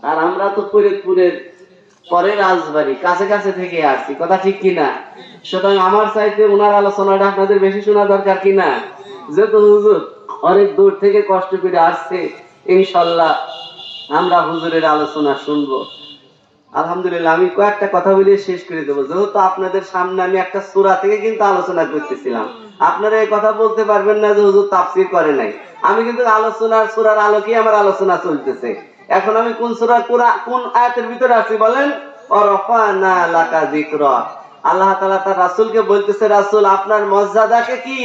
আর আমরা তো ফরিদপুরের পরে রাজবাড়ি কাছে কাছে থেকে আসছি, কথা ঠিক কিনা? সুতরাং আমার চাইতে ওনার আলোচনাটা আপনাদের বেশি শোনা দরকার কিনা? যেহেতু হুজুর অনেক দূর থেকে কষ্ট করে আসছে, ইনশাল্লাহ আমরা হুজুরের আলোচনা শুনবো। আলহামদুলিল্লাহ, আমি কয়েকটা কথা বলে শেষ করে দেবো। যেহেতু আপনাদের সামনে আমি একটা সূরা থেকে কিন্তু আলোচনা করতেছিলাম, আপনারা এই কথা বলতে পারবেন না যে হুজুর তাফসীর করে নাই। আমি কিন্তু আলোচনার সূরার আলোকে আমার আলোচনা চলতেছে। এখন আমি কোন সূরা কোন আয়াতের ভিতরে আছি বলেন? ওয়ারাফানা লাকা যিকরা। আল্লাহ তাআলা তার রাসূলকে বলতেছে, রাসূল আপনার মর্যাদাকে কি,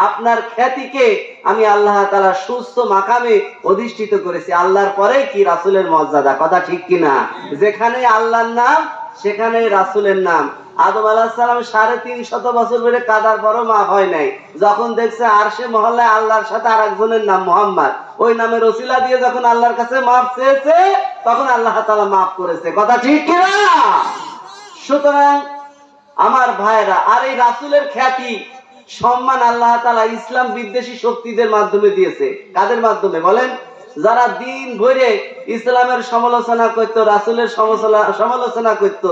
আপনার খ্যাতিকে আমি আল্লাহ তাআলা সুস্থ মাকামে অধিষ্ঠিত করেছি। আল্লাহর পরে কি রাসূলের মর্যাদা, কথা ঠিক কিনা? যেখানে আল্লাহর নাম সেখানে রাসূলের নাম। আদম আলাইহিস সালাম 350 বছর ধরে কাদার পরও মাফ হয় নাই। যখন দেখছে আরশে মহল্লায় আল্লাহর সাথে আরেকজনের নাম মুহাম্মদ, ওই নামের ওসিলা দিয়ে যখন আল্লাহর কাছে মাফ চেয়েছে, তখন আল্লাহ তাআলা মাফ করেছে, কথা ঠিক কিনা? সুতরাং আমার ভাইরা, আর এই রাসূলের খ্যাতি সম্মান আল্লাহ তাআলা ইসলাম বিদ্বেষী শক্তিদের মাধ্যমে দিয়েছে। কাদের মাধ্যমে বলেন? যারা দিন ভরে ইসলামের সমালোচনা করত, রাসূলের সমালোচনা করত,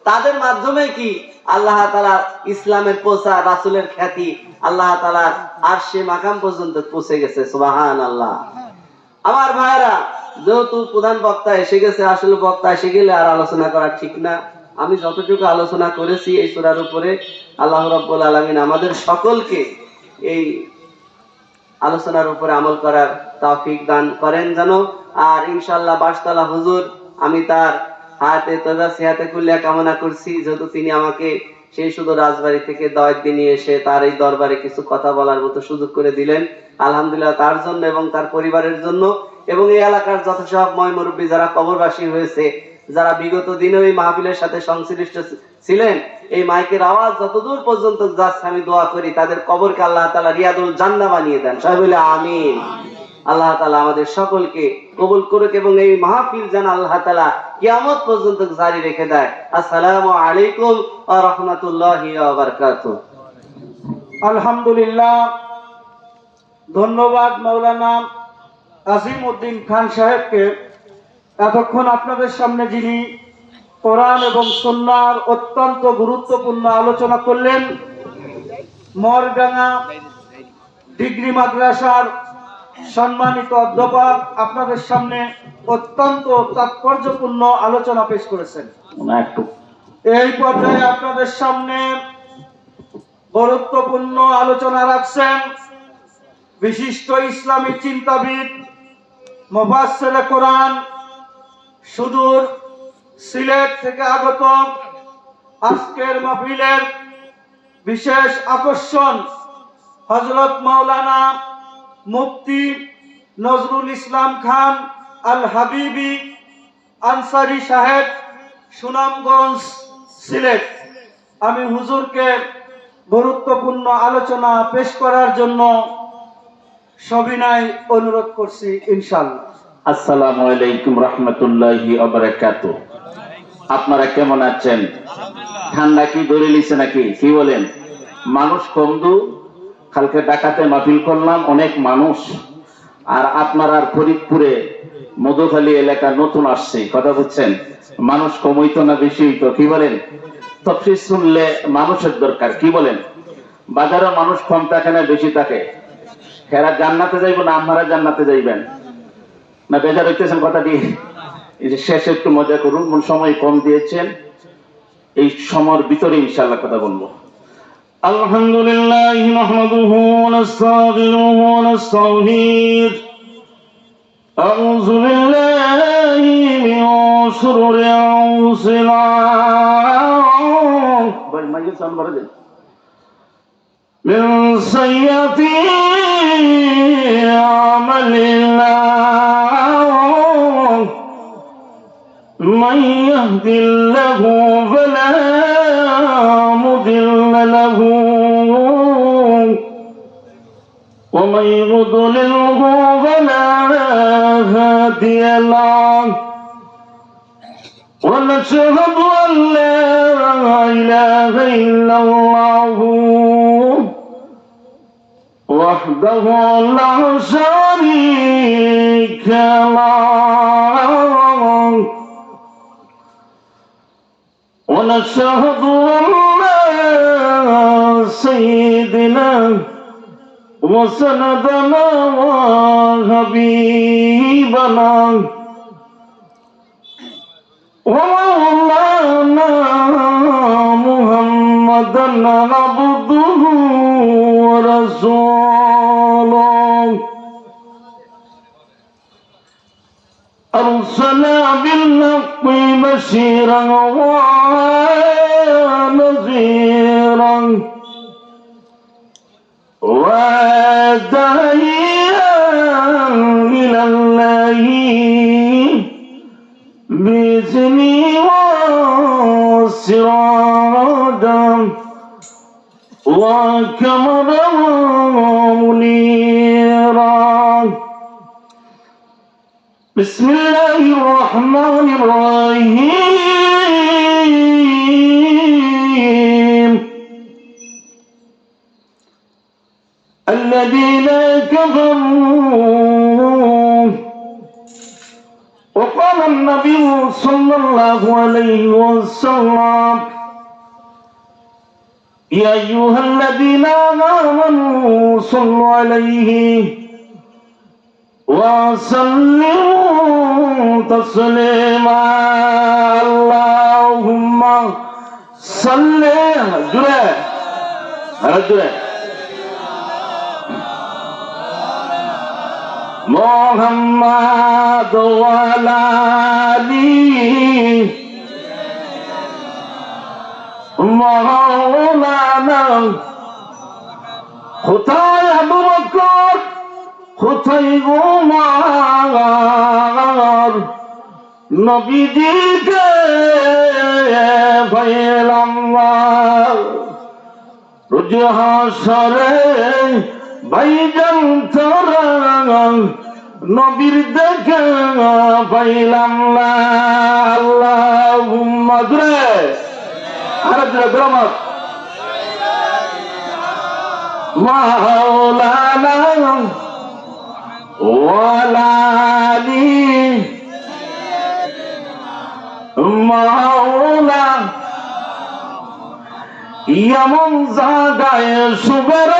তাদের মাধ্যমে কি আল্লাহ তাআলা ইসলামের প্রচার, রাসূলের খ্যাতি আল্লাহ তাআলা আরশে মাকাম পর্যন্ত পৌঁছে গেছে। সুবহানাল্লাহ। আমার ভাইরা, যেহেতু প্রধান বক্তা এসে গেছে, আসলে বক্তা এসে গেলে আর আলোচনা করা ঠিক না। আমি যতটুকু আলোচনা করেছি এই সূরার উপরে, আল্লাহ রাব্বুল আলামিন আমাদের সকলকে এই আলোচনার উপরে আমল করার তৌফিক দান করেন যেন। আর ইনশাআল্লাহ বাসতলা হুজুর, আমি তার হায়াতে তয়বা সিহাতে কুল্লিয়া কামনা করছি, যেহেতু তিনি আমাকে সেই শুধু রাজবাড়ি থেকে দাওয়াত দিয়ে নিয়ে এসে তার এই দরবারে কিছু কথা বলার মতো সুযোগ করে দিলেন। আলহামদুলিল্লাহ তার জন্য এবং তার পরিবারের জন্য, এবং এই এলাকার যত সব ময় মুরব্বী যারা কবরবাসী হয়েছে, যারা বিগত দিনে ওই মাহফিলের সাথে সংশ্লিষ্ট ছিলেন, এই মাইকের আওয়াজ যতদূর পর্যন্ত যাচ্ছে, আমি দোয়া করি তাদের কবরকে আল্লাহ তাআলা রিয়াদুল জান্নাহ বানিয়ে দেন। সবাই বলে আমিন। আল্লাহ তাআলা আমাদের সকলকে কবুল করুক এবং এই মাহফিল যেন আল্লাহ তাআলা কিয়ামত পর্যন্ত জারি রেখে দেয়। আসসালামু আলাইকুম ওয়া রাহমাতুল্লাহি ওয়া বারাকাতুহু। আলহামদুলিল্লাহ, ধন্যবাদ মাওলানা আজিম উদ্দিন খান সাহেবকে। এতক্ষণ আপনাদের সামনে যিনি কোরআন এবং সুন্নাহর অত্যন্ত গুরুত্বপূর্ণ আলোচনা করলেন, মরডাঙ্গা ডিগ্রি মাদ্রাসার সম্মানিত অধ্যাপক আপনাদের সামনে অত্যন্ত তাৎপর্যপূর্ণ আলোচনা পেশ করেছেন। এই পর্যায়ে আপনাদের সামনে গুরুত্বপূর্ণ আলোচনা রাখছেন বিশিষ্ট ইসলামী চিন্তাবিদ, মুফাসসিরে কোরআন, সুদূর সিলেট থেকে আগত, আজকের মাহফিলের বিশেষ আকর্ষণ হযরত মাওলানা মুফতি নজরুল ইসলাম খান আল হাবিবি আনসারী সাহেব, সুনামগঞ্জ, সিলেট। আমি হুজুরকে গুরুত্বপূর্ণ আলোচনা পেশ করার জন্য সবিনয় অনুরোধ করছি ইনশাআল্লাহ। আসসালামু আলাইকুম রাহমাতুল্লাহি ওয়া বারাকাতুহু। আপনারা কেমন আছেন? ঠান্ডা কি ধরে লিছে নাকি? কি বলেন? মানুষ কম দু, কালকে ঢাকাতে মাহফিল করলাম, অনেক মানুষ। আর আপনার আর ফরিদপুরে মধুখালী এলাকা নতুন আসছে, কথা বুঝছেন? মানুষ কম হইতো না বেশি হইতো? কি বলেন? তাফসীর শুনলে মানুষের দরকার, কি বলেন? বাজারে মানুষ কম থাকে না বেশি থাকে? হেরা জান্নাতে যাইব না আপনারা জান্নাতে যাইবেন? না বেজার হইতেছেন কথা দিয়ে? এই যে শেষে একটু মজা করুন, সময় কম দিয়েছেন, এই সময়ের ভিতরে ইনশাআল্লাহ কথা বলবো। আলহামদুলিল্লাহ নাহমাদুহু ওয়া নাস্তাগফিরুহু ওয়া নাস্তাগফির। আউযু বিল্লাহি মিন শুরুরি আনফুসিনা। ভাই মাইকে সাউন্ড বাড়াই দেন। মিন সাইয়্যাতি আমালিনা من يهد الله فلا مضل له ومن يضلله فلا هادي له ونشهد أن لا إله إلا الله وحده لا شريك له ونشهد أن سيدنا وسندنا وحبيبنا ومولانا محمدا عبده ورسوله أرسل بالحق بشيرا ونذيرا وداعيا إلى الله بإذنه وسراجا وقمرا منيرا. بسم الله الرحمن الرحيم. الذين كفروا وقال النبي صلى الله عليه وسلم يا أيها الذين آمنوا صلوا عليه وسلموا تسليما. اللهم صل على محمد وعلى آله مولانا. কোথায় আবু বকর, কোথায় উমর, নবীজিকে পাইলাম না। রোজ হাসরে ভাইজান তোরা নবীর দেখা পাইলাম না। আল্লাহুম্মা জুরে আর জুরে ব্রহ্মত মাওলানা ওয়ালা আলি মাওলা। এমন জায়গায় শুভের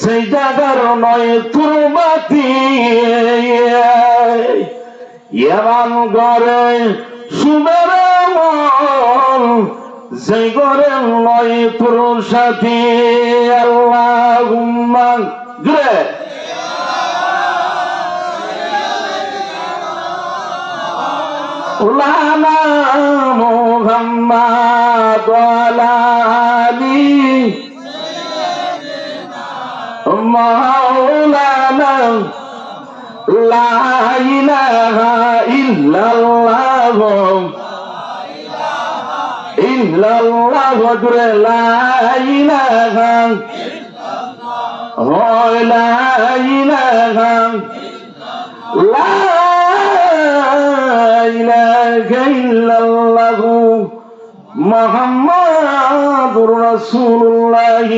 সেই জায়গার নয় তুরবাতি, এমন ঘরে শুভের সেই ঘরে নয় তোর সাথী। আল্লাহুম্মা জুড়ে উলানা মুহাম্মাদ ওয়ালা আলি মাওলানা। লা ইলাহা ইল্লাল্লাহ ইল্লাল্লাহ জুড়ে লা ইলাহা লা ইলাহা লা ইলাহা ইল্লাল্লাহ মুহাম্মাদুর রাসূলুল্লাহ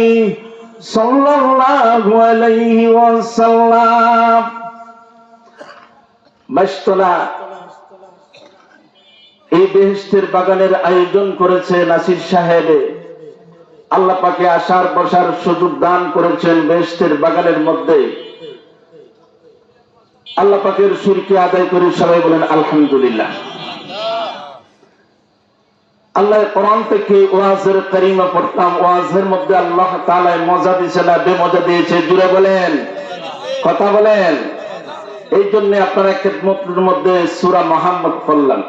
সাল্লাল্লাহু আলাইহি ওয়াসাল্লাম। বাইশতলা এই বেহেশতের বাগানের আয়োজন করেছে নাসির সাহেব। আল্লাহ পাকে আসার বসার সুযোগ দান করেছেন বেহেশতের বাগানের মধ্যে। আল্লাহ পাকের শুকরিয়া আদায় করে সবাই বলেন আলহামদুলিল্লাহ। আল্লাহ কোরআন থেকে ওয়াজের কারিমা পড়তাম, ওয়াজের মধ্যে আল্লাহ তাআলা মজা দিয়েছে না বেমজা দিয়েছে? জুড়ে বলেন, কথা বলেন। এই জন্য আপনারা খেদমতের মধ্যে সূরা মুহাম্মদ পড়লাম,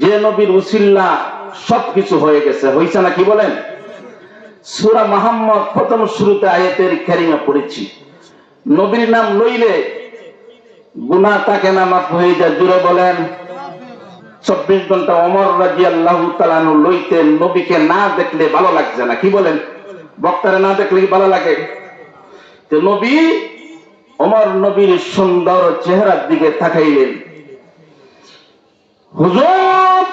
যে নবীর উসিলা সবকিছু হয়ে গেছে, হইছে না? কি বলেন? সূরা মুহাম্মদ প্রথম শুরুতে আয়াতের কারিমা পড়েছি। নবীর নাম লইলে গুনাহ তাকে না মাফ হয়ে যায়। জুড়ে বলেন। 24 ঘন্টা ওমর রাদিয়াল্লাহু তাআলা আনহু লইতেন, নবীকে না দেখলে ভালো লাগছে না। কি বলেন? বক্তারে না দেখলে কি ভালো লাগে? তো নবী ওমর নবীর সুন্দর চেহারার দিকে তাকাইলেন। হুজুর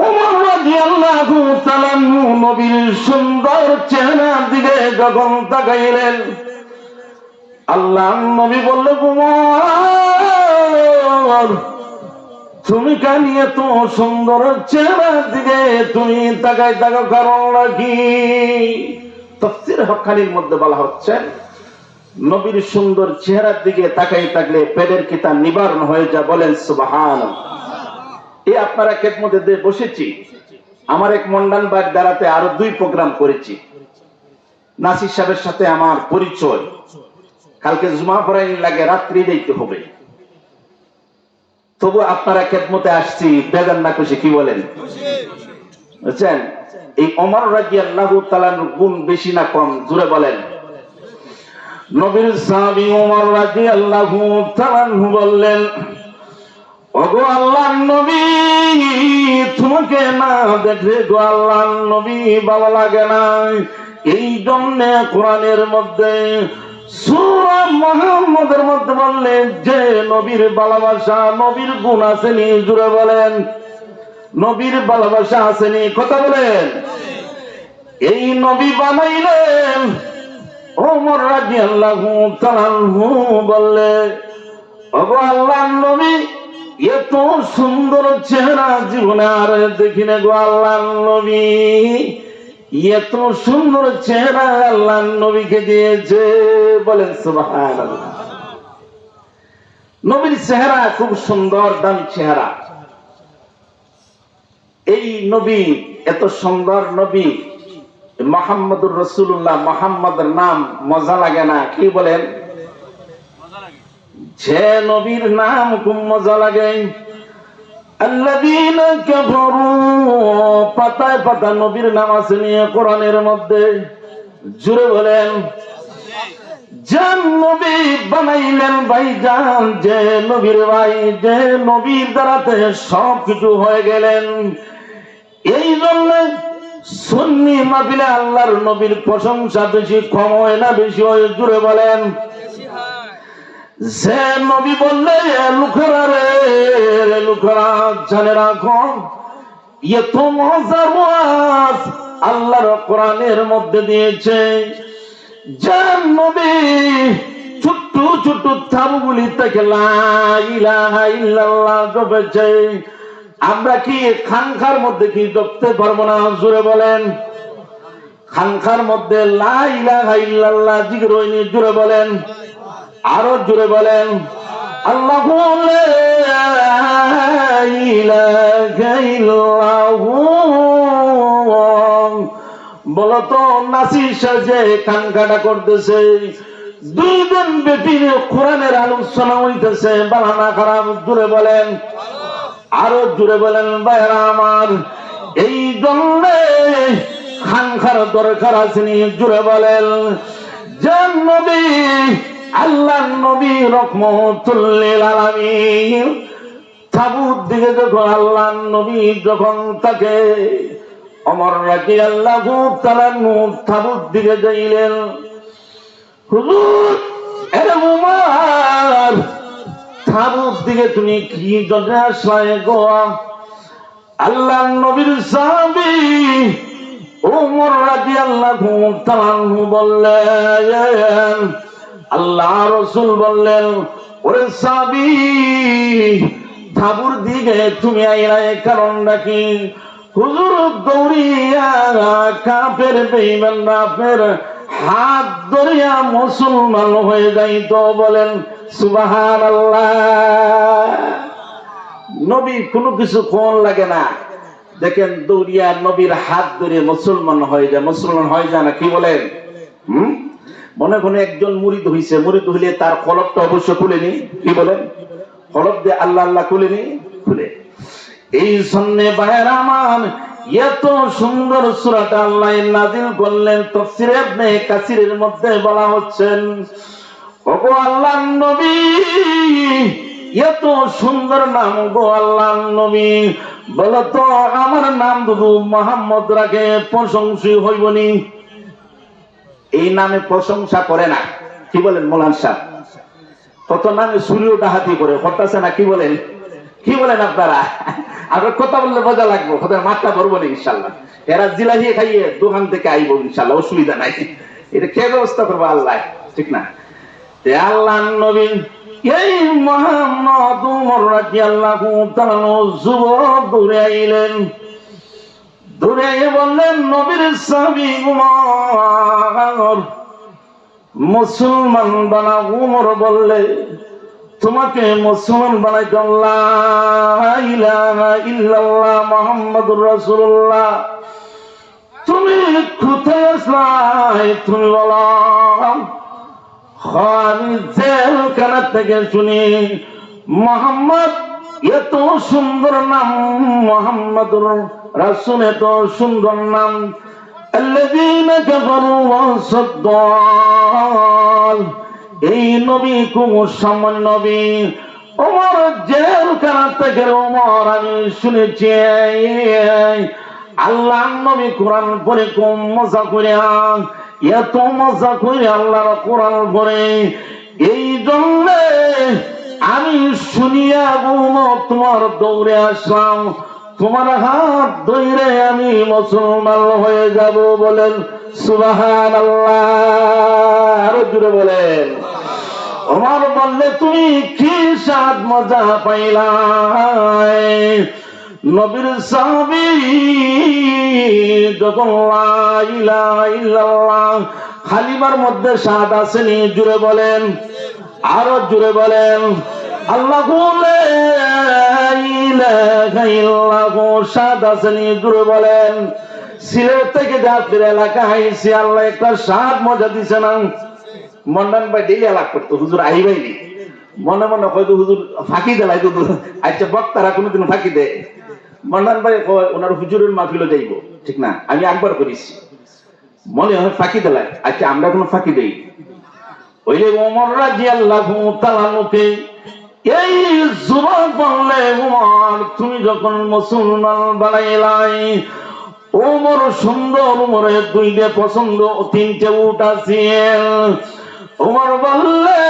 ওমর রাদিয়াল্লাহু তাআলা নবীর সুন্দর চেহারার দিকে যখন তাকাইলেন, আল্লাহ নবী বললেন, ওমর তুমি কানি এত সুন্দর চেহারার দিকে তুমি তাকাই থাকো কারণ নাকি? তাফসীর হক্কানির মধ্যে বলা হচ্ছে নবীর সুন্দর চেহারার দিকে তাকাই থাকলে পেটের কিতা নিবারণ হয়ে যায়। বলেন সুবহানাল্লাহ। এই আপনারা খেদমতে দিয়ে বসেছি। আমার এক মন্ডান বাগ দাঁড়াতে আরো 2 প্রোগ্রাম করেছি। নাসির সাহেবের সাথে আমার পরিচয়, কালকে জুমা পড়াই লাগে, রাত্রি দিতে হবে, তবু আপনারা খেদমতে আসছি, বেজান না খুশি? কি বলেন? বুঝছেন? এই ওমর রাদিয়াল্লাহু তাআলার গুণ বেশি না কম? জোরে বলেন। নবীর সাহাবী ওমর রাদিয়াল্লাহু তাআলা বললেন, ওগো আল্লাহর নবী, তোমাকে না দেখলে গো আল্লাহর নবী ভালো লাগে না। এই জন্য কোরআনের মধ্যে সূরা মুহাম্মদের মধ্যে বললেন যে নবীর ভালোবাসা, নবীর গুণ আসেনি? জুড়ে বলেন, নবীর ভালোবাসা আসেনি? কথা বলেন। এই নবী বানাইলেন। ওমর রাদিয়াল্লাহু তাআলা বললে, ওগো আল্লাহর নবী, এত সুন্দর চেহারা জীবনে আর দেখিনি গো আল্লাহর নবী। এত সুন্দর চেহারা আল্লাহর নবীকে দিয়েছে। বলেন সুবহানাল্লাহ। নবীর চেহারা খুব সুন্দর, দামি চেহারা। এই নবী এত সুন্দর নবী মুহাম্মদুর রাসূলুল্লাহ, মুহাম্মদের নাম মজা লাগে না? কি বলেন? যে নবীর নাম খুব মজা লাগে। আল্লাযীনা কাফারু, পাতায় পাতা নবীর নাম আছে নিয়ে কোরআনের মধ্যে। জুড়ে বলেন। যে নবী বানাইলেন ভাইজান, যে নবীর ভাই, যে নবীর দ্বারাতে সব কিছু হয়ে গেলেন। এই জন্য সুন্নি মাহফিলে আল্লাহর নবীর প্রশংসা বেশি কম হয় না বেশি হয়? জুড়ে বলেন। যে নবী বললে লোকেরা রে, লোকেরা জানে রাখো, এত মজার ওয়াজ আল্লাহর কোরআনের মধ্যে দিয়েছে। যে নবী ছোট্ট ছোট্ট তাবুগুলি থেকে লা ইলাহা ইল্লাল্লাহ জপেছে, আমরা কি খানকার মধ্যে কি জপতে পারবো না? জোরে বলেন। খানকার মধ্যে লা ইলাহা ইল্লাল্লাহ জিকির হয়নি? জোরে বলেন। আরো জোরে বলেন। আল্লাহু লা ইলাহা ইল্লাহু। বলো তো নাসির সাজে কানকাটা করতেছে, 2 দিন ব্যাপী কোরআনের আলোচনা হইতেছে, বানানা খারাপ? জোরে বলেন। আরো জোরে বলেন। ভাইরা আমার, এই জন্য খানকার দরকার আসেনি? জোরে বলেন। যে নবী আল্লাহর নবী রহমতুল লিল আলামিন, তাবুত দিকে যখন আল্লাহর নবী যখন তাকে ওমর রাদিয়াল্লাহু তাআলা তাবুত দিকে যাইলেন, হুজুর এরে ওমর, তাবুত দিকে তুমি কি জন্য আসলে গো? আল্লাহর নবীর সাহাবী ওমর রাদিয়াল্লাহু তাআলা বললেন, আল্লাহ রাসূল বললেন, ওরে সাহাবী, তাবুর দিকে তুমি আইলা কারণটা কি? হুজুর দৌড়িয়া কাফের বেঈমানরা আপনার হাত ধরিয়া মুসলমান হয়ে যাইতো। বলেন সুবহানাল্লাহ। নবী কোনো কিছু কোন লাগে না, দেখেন দৌড়িয়া নবীর হাত ধরে মুসলমান হয়ে যায়। মুসলমান হয়ে যায় না? কি বলেন? মনে মনে একজন মুরিদ হইছে, মুরিদ হইলে তার কলবটা অবশ্য খুলেনি? কি বলেন? কলব দিয়ে আল্লাহ আল্লাহ খুলেনি? খুলে। এই জন্যে ভাইয়ের আমার, এত সুন্দর সূরাটা আল্লাহ নাযিল করলেন। তাফসীরে ইবনে কাসিরের মধ্যে বলা হচ্ছেন, ওগো আল্লাহর নবী, এত সুন্দর নাম গো আল্লাহর নবী, বলো তো আমার নাম শুধু মুহাম্মদ রাখে প্রশংসী হইবনি? এই নামে প্রশংসা করে না? কি বলেন মোলান সাহেব? কত নামে সুরিও ডাহাতি করে করতেছে না? কি বলেন? কি বলেন আপনারা? আপনার কথা বললে মজা লাগবো, কথা মাঠটা ভরবো না ইনশাল্লাহ। এরা জিলাহি খাইয়ে দোকান থেকে আইব ইনশাল্লাহ, অসুবিধা নাই। এটা কে ব্যবস্থা করবো? আল্লাহ, ঠিক না? আল্লাহর নবী এই মুহাম্মদ ওমর রাদিয়াল্লাহু তাআলা যুবক দৌড়ে আইলেন, দৌড়ে আইয়ে বললেন, নবীর সাহাবী উমর মুসলমান বানা। উমর বললে, তোমাকে মুসলমান বানাইতে লা ইলাহা ইল্লাল্লাহ মুহাম্মাদুর রাসূলুল্লাহ। তুমি কোথায় আসলাই? তুমি বলো। আমি জেলখানা থেকে শুনি মোহাম্মদ এত সুন্দর নাম, মুহাম্মাদুর রাসূল এত সুন্দর নাম। আল্লাযীনা কাফারু ওয়া সাদ্দাল, এই নবী কোন সামান্য নবী। ওমর জেলখানা থেকে, ওমর আমি শুনেছি আল্লাহ নবী কোরআন পড়ে কম মজা করে, এত মজা করে আল্লাহর কোরআন পড়ে। এই জন্য আমি শুনিয়া তোমার দৌড়ে আসলাম, তোমার হাত ধরে আমি মুসলমান হয়ে যাব। বলেন সুবহানাল্লাহ, আরো জোরে বলেন। ওমর বললে, তুমি কি স্বাদ মজা পাইলা? নবীর সাহাবী যখন লা ইলাহা ইল্লাল্লাহ কালিমার মধ্যে স্বাদ আসেনি, জুড়ে বলেন, আরো জুড়ে বলেন। আল্লাহু লা ইলাহা ইল্লাহু স্বাদ আসেনি, জুড়ে বলেন। সিলেট থেকে জাফর এলাকা আইছি, আল্লাহ একটা স্বাদ মজা দিছে না। মন্ডান ভাই ডেলি আলাপ করতো, হুজুর আইবাইনি, মনে মনে হয়তো হুজুর ফাঁকি দেয়। আচ্ছা, বক্তারা কোনোদিন ফাঁকি দেয়? মন্ডান ভাই ওনার হুজুরের মাহফিলে যাইব, ঠিক না? আমি একবার করেছি, মনে হয় ফাঁকি দেয়। আচ্ছা, আমরা কোনো ফাঁকি দেই? ওইলে ওমর রাদিয়াল্লাহু তাআলা কে এই যুবক বললে, ওমর তুমি যখন মুসলমান বানাইলাই, ওমর সুন্দর, ওমরের দুইটা পছন্দ, তিনটে উট আছে। ওমর বললে,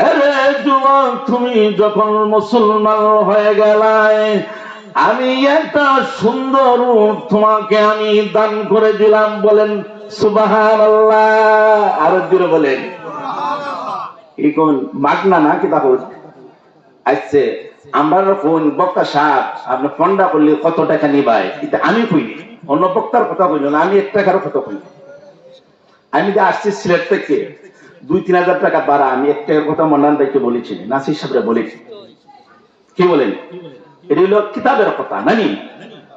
আরে যুবক তুমি যখন মুসলমান হয়ে গেলাই, আমি একটা সুন্দর উট তোমাকে আমি দান করে দিলাম। বলেন সুবহানাল্লাহ, আরো জোরে বলেন। এই কোন মাগনা না কি তাহলে? আচ্ছা, আমরা কোন বক্তা সাহেব আপনি ফন্ডা করলে কত টাকা নিবাই, এটা আমি কইনি, অন্য বক্তার কথা কইল না, আমি 1 টাকারও কথা কইনি। আমি যে আসছি সিলেট থেকে 2-3 হাজার টাকা বাড়া, আমি 1 টাকার কথা মন্ডান ভাইকে বলেছি, নাসির সাহেবরা বলেছি। কি বলেন? এটা হলো কিতাবের কথা, নানি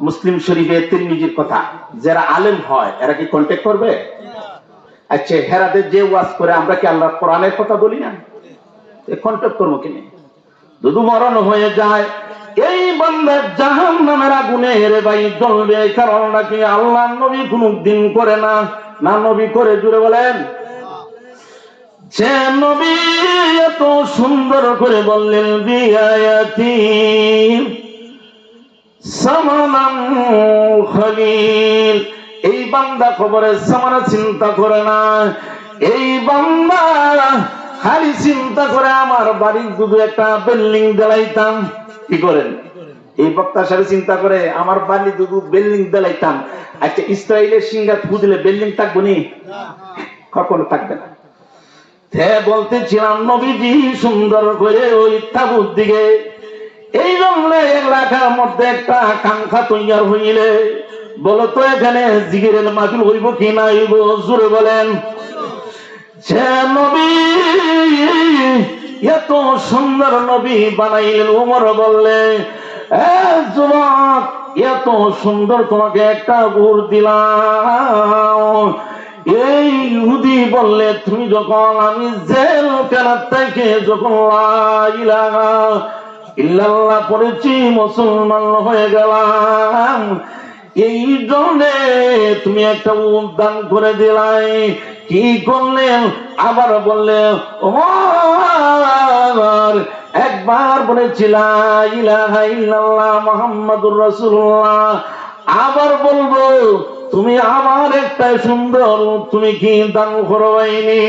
মুসলিম শরীফে তিরমিজির কথা। যারা আলেম হয় এরা কি কন্ট্যাক্ট করবে? আচ্ছা, হেরাদের যে ওয়াজ করে, আমরা কি আল্লাহর কোরআনের কথা বলি না? কন্ট্যাক্ট করবো কিনে? দুদু মরণ হয়ে যায়, এই বান্দা জাহান্নামের আগুনে হেরে ভাই জ্বলবে। কারণ নাকি আল্লাহ নবী কোনদিন করে না, না নবী করে, জুড়ে বলেন। যে নবী এত সুন্দর করে বললেন, বিআয়াতি সামানান খলিল, এই বান্দা খবরের সামানা চিন্তা করে না। এই বান্দা খালি চিন্তা করে আমার বাড়ির দুধু একটা বিল্ডিং দেলাইতাম। কি করেন? এই বক্তা সাহেব চিন্তা করে আমার বাড়ির দুধু বিল্ডিং দেলাইতাম। আচ্ছা, ইসরায়েলের সিঙ্গা দিলে বিল্ডিং থাকবো নি? কখনো থাকবে না। বলতেছিলাম নবীজি সুন্দর করে ওই তাবুত দিকে, এই জন্য এলাকার মধ্যে একটা কাঙ্ক্ষা তৈরি হইলে বলো তো, এখানে জিগিরের মাহফিল হইব কি না হইব? জোরে বলেন। সে নবী এত সুন্দর নবী বানাইলেন। ওমর বললে, যুবক এত সুন্দর তোমাকে একটা গুড় দিলাম। এই ইহুদি বললে, তুমি যখন আমি জেলখানা থেকে যখন লা ইলাহা ইল্লাল্লাহ পড়েছি, মুসলমান হয়ে গেলাম, এই জন্যে তুমি একটা উদ্যান করে দিলাই। কি করলেন? আবার বললে, ওমর একবার বলেছিল লা ইলাহা ইল্লাল্লাহ মুহাম্মাদুর রাসূলুল্লাহ, আবার বলবো তুমি আমার একটা সুন্দর, তুমি কি দান করবাইনি?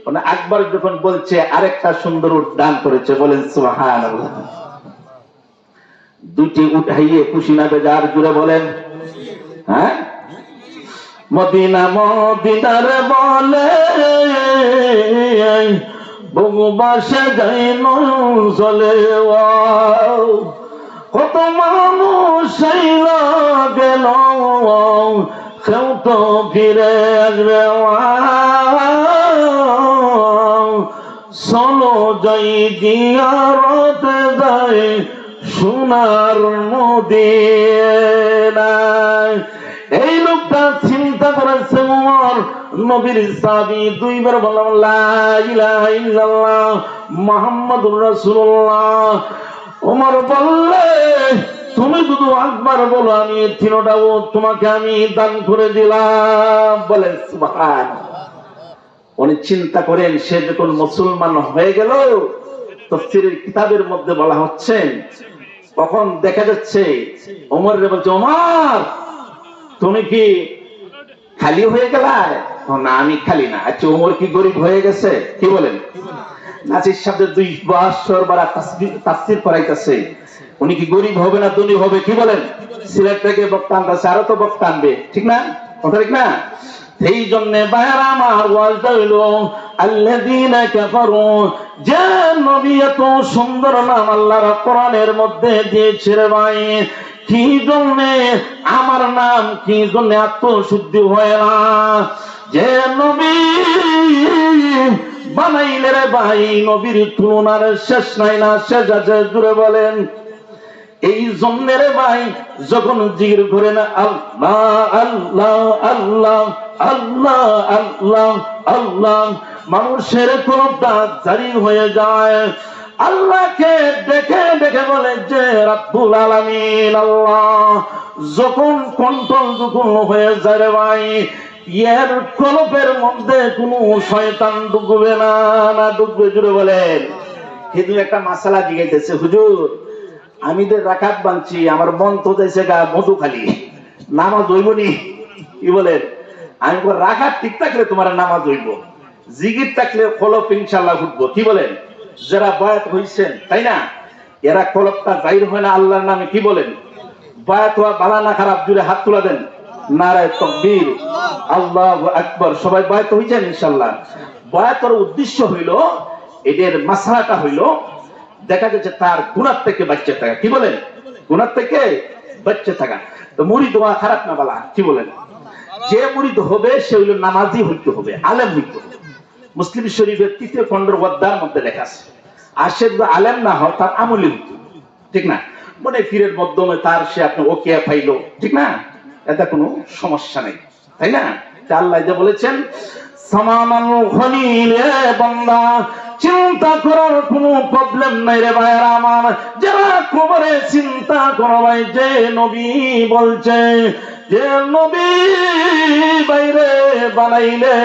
মানে একবার যখন বলছে আরেকটা সুন্দর উট দান করেছে। বলেন সুবহানাল্লাহ। দুটি উঠাইয়ে খুশি না বেজার, জুড়ে বলেন। হ্যাঁ, মদিনা মদিনার বলে বঙ্গবাসে যাই নয়ন চলে কত মানুষ গেল কেউ তো ফিরে আসবে চলো যাই জিয়ারতে যাই সোনার মদিনায়। এই লোকটা চিন্তা করেছে ওমর নবীর সাহাবী, দুইবার বললাম লা ইলাহা ইল্লাল্লাহ মুহাম্মাদুর রাসূলুল্লাহ। ওমর বললে তুমি শুধু আকবার বলো, আমি তিনটাও তোমাকে আমি দান করে দিলাম। বলে সুবহানাল্লাহ। উনি চিন্তা করেন সে যখন মুসলমান হয়ে গেল, তাফসীরের কিতাবের মধ্যে বলা হচ্ছে তখন দেখা যাচ্ছে ওমর রে বলছে, ওমর তুমি কি খালি হয়ে গেলা? না আমি খালি না। আচ্ছা ওমর কি গরিব হয়ে গেছে? কি বলেন? নাসির সাহেব 2 বছর বারা তাফসীর করাইতেছে, উনি কি গরিব হবে না ধনী হবে? কি বলেন? সিলেট থেকে বক্তা আনতেছে, আরো তো বক্তা আনবে, ঠিক না? কথা ঠিক না? এই জন্য ভাইরা আমার ওয়াজটা হইলো আল্লাযীনা কাফারু, যে নবী এত সুন্দর নাম আল্লাহর কোরআনের মধ্যে দিয়েছে রে ভাই, কি জন্য আমার নাম কি জন্য আত্মশুদ্ধি হয় না? যে নবী বানাইলে রে ভাই নবীর তুলনার শেষ নাই না, শেষ আছে, জুড়ে বলেন। এই জন্য রে ভাই যখন জিকির করেন আল্লাহ আল্লাহ আল্লাহ আল্লাহ আল্লাহ আল্লাহ, মানুষের কলবটা জারি হয়ে যায়, আল্লাহকে দেখে দেখে বলে যে রাব্বুল আলামিন আল্লাহ। যখন কন্ট্রোল যখন হয়ে যায় রে ভাই, এর কলবের মধ্যে কোনো শয়তান ঢুকবে না, না ঢুকবে? জুড়ে বলেন। কিন্তু একটা মাসালা জিজ্ঞাসা, হুজুর আমি যে রাকাত বানছি, আমার মন তো যাইছে গা মধু খালি, নামাজ হইব নি? কি বলেন? আমি রাকাত ঠিক থাকলে তোমার নামাজ হইব, জিকির থাকলে কলব ইনশাআল্লাহ উঠবো। কি বলেন? যারা বায়াত হইছেন তাই না, এরা কলবটা জাহির হয় না আল্লাহর নামে। কি বলেন? বায়াত হওয়া বালা না খারাপ? জুড়ে হাত তুলা দেন, নারায়ে তাকবীর, আল্লাহু আকবার। সবাই বায়াত হইছেন ইনশাআল্লাহ। বায়াতের উদ্দেশ্য হইল, এদের মাসলাটা হইল দেখা যাচ্ছে তার গুনাহ থেকে বাঁচতে থাকা। কি বলেন? গুনাহ থেকে বাঁচতে থাকা। তো মুরিদ হওয়া খারাপ না বালা? কি বলেন? যে মুরিদ হবে সে হইল নামাজি হইতে হবে, আলেম হইতে হবে। মুসলিম শরীফের 3য় খণ্ডের ওয়াদ্দার মধ্যে লেখা আছে, আর সে যদি আলেম না হয় তার আমলি হইতে হবে, ঠিক না? মনে ফিরের মাধ্যমে তার সে আপনি ওকিয়া পাইলো, ঠিক না? এটা কোনো সমস্যা নেই, তাই না? আল্লাহ যে বলেছেন সামানাল খলিল, বান্দা চিন্তা করার কোনো প্রবলেম নাই রে ভাইরা আমার। যারা কবরে চিন্তা করো ভাই, যে নবী বলছে, যে নবী বাইরে বানাইলে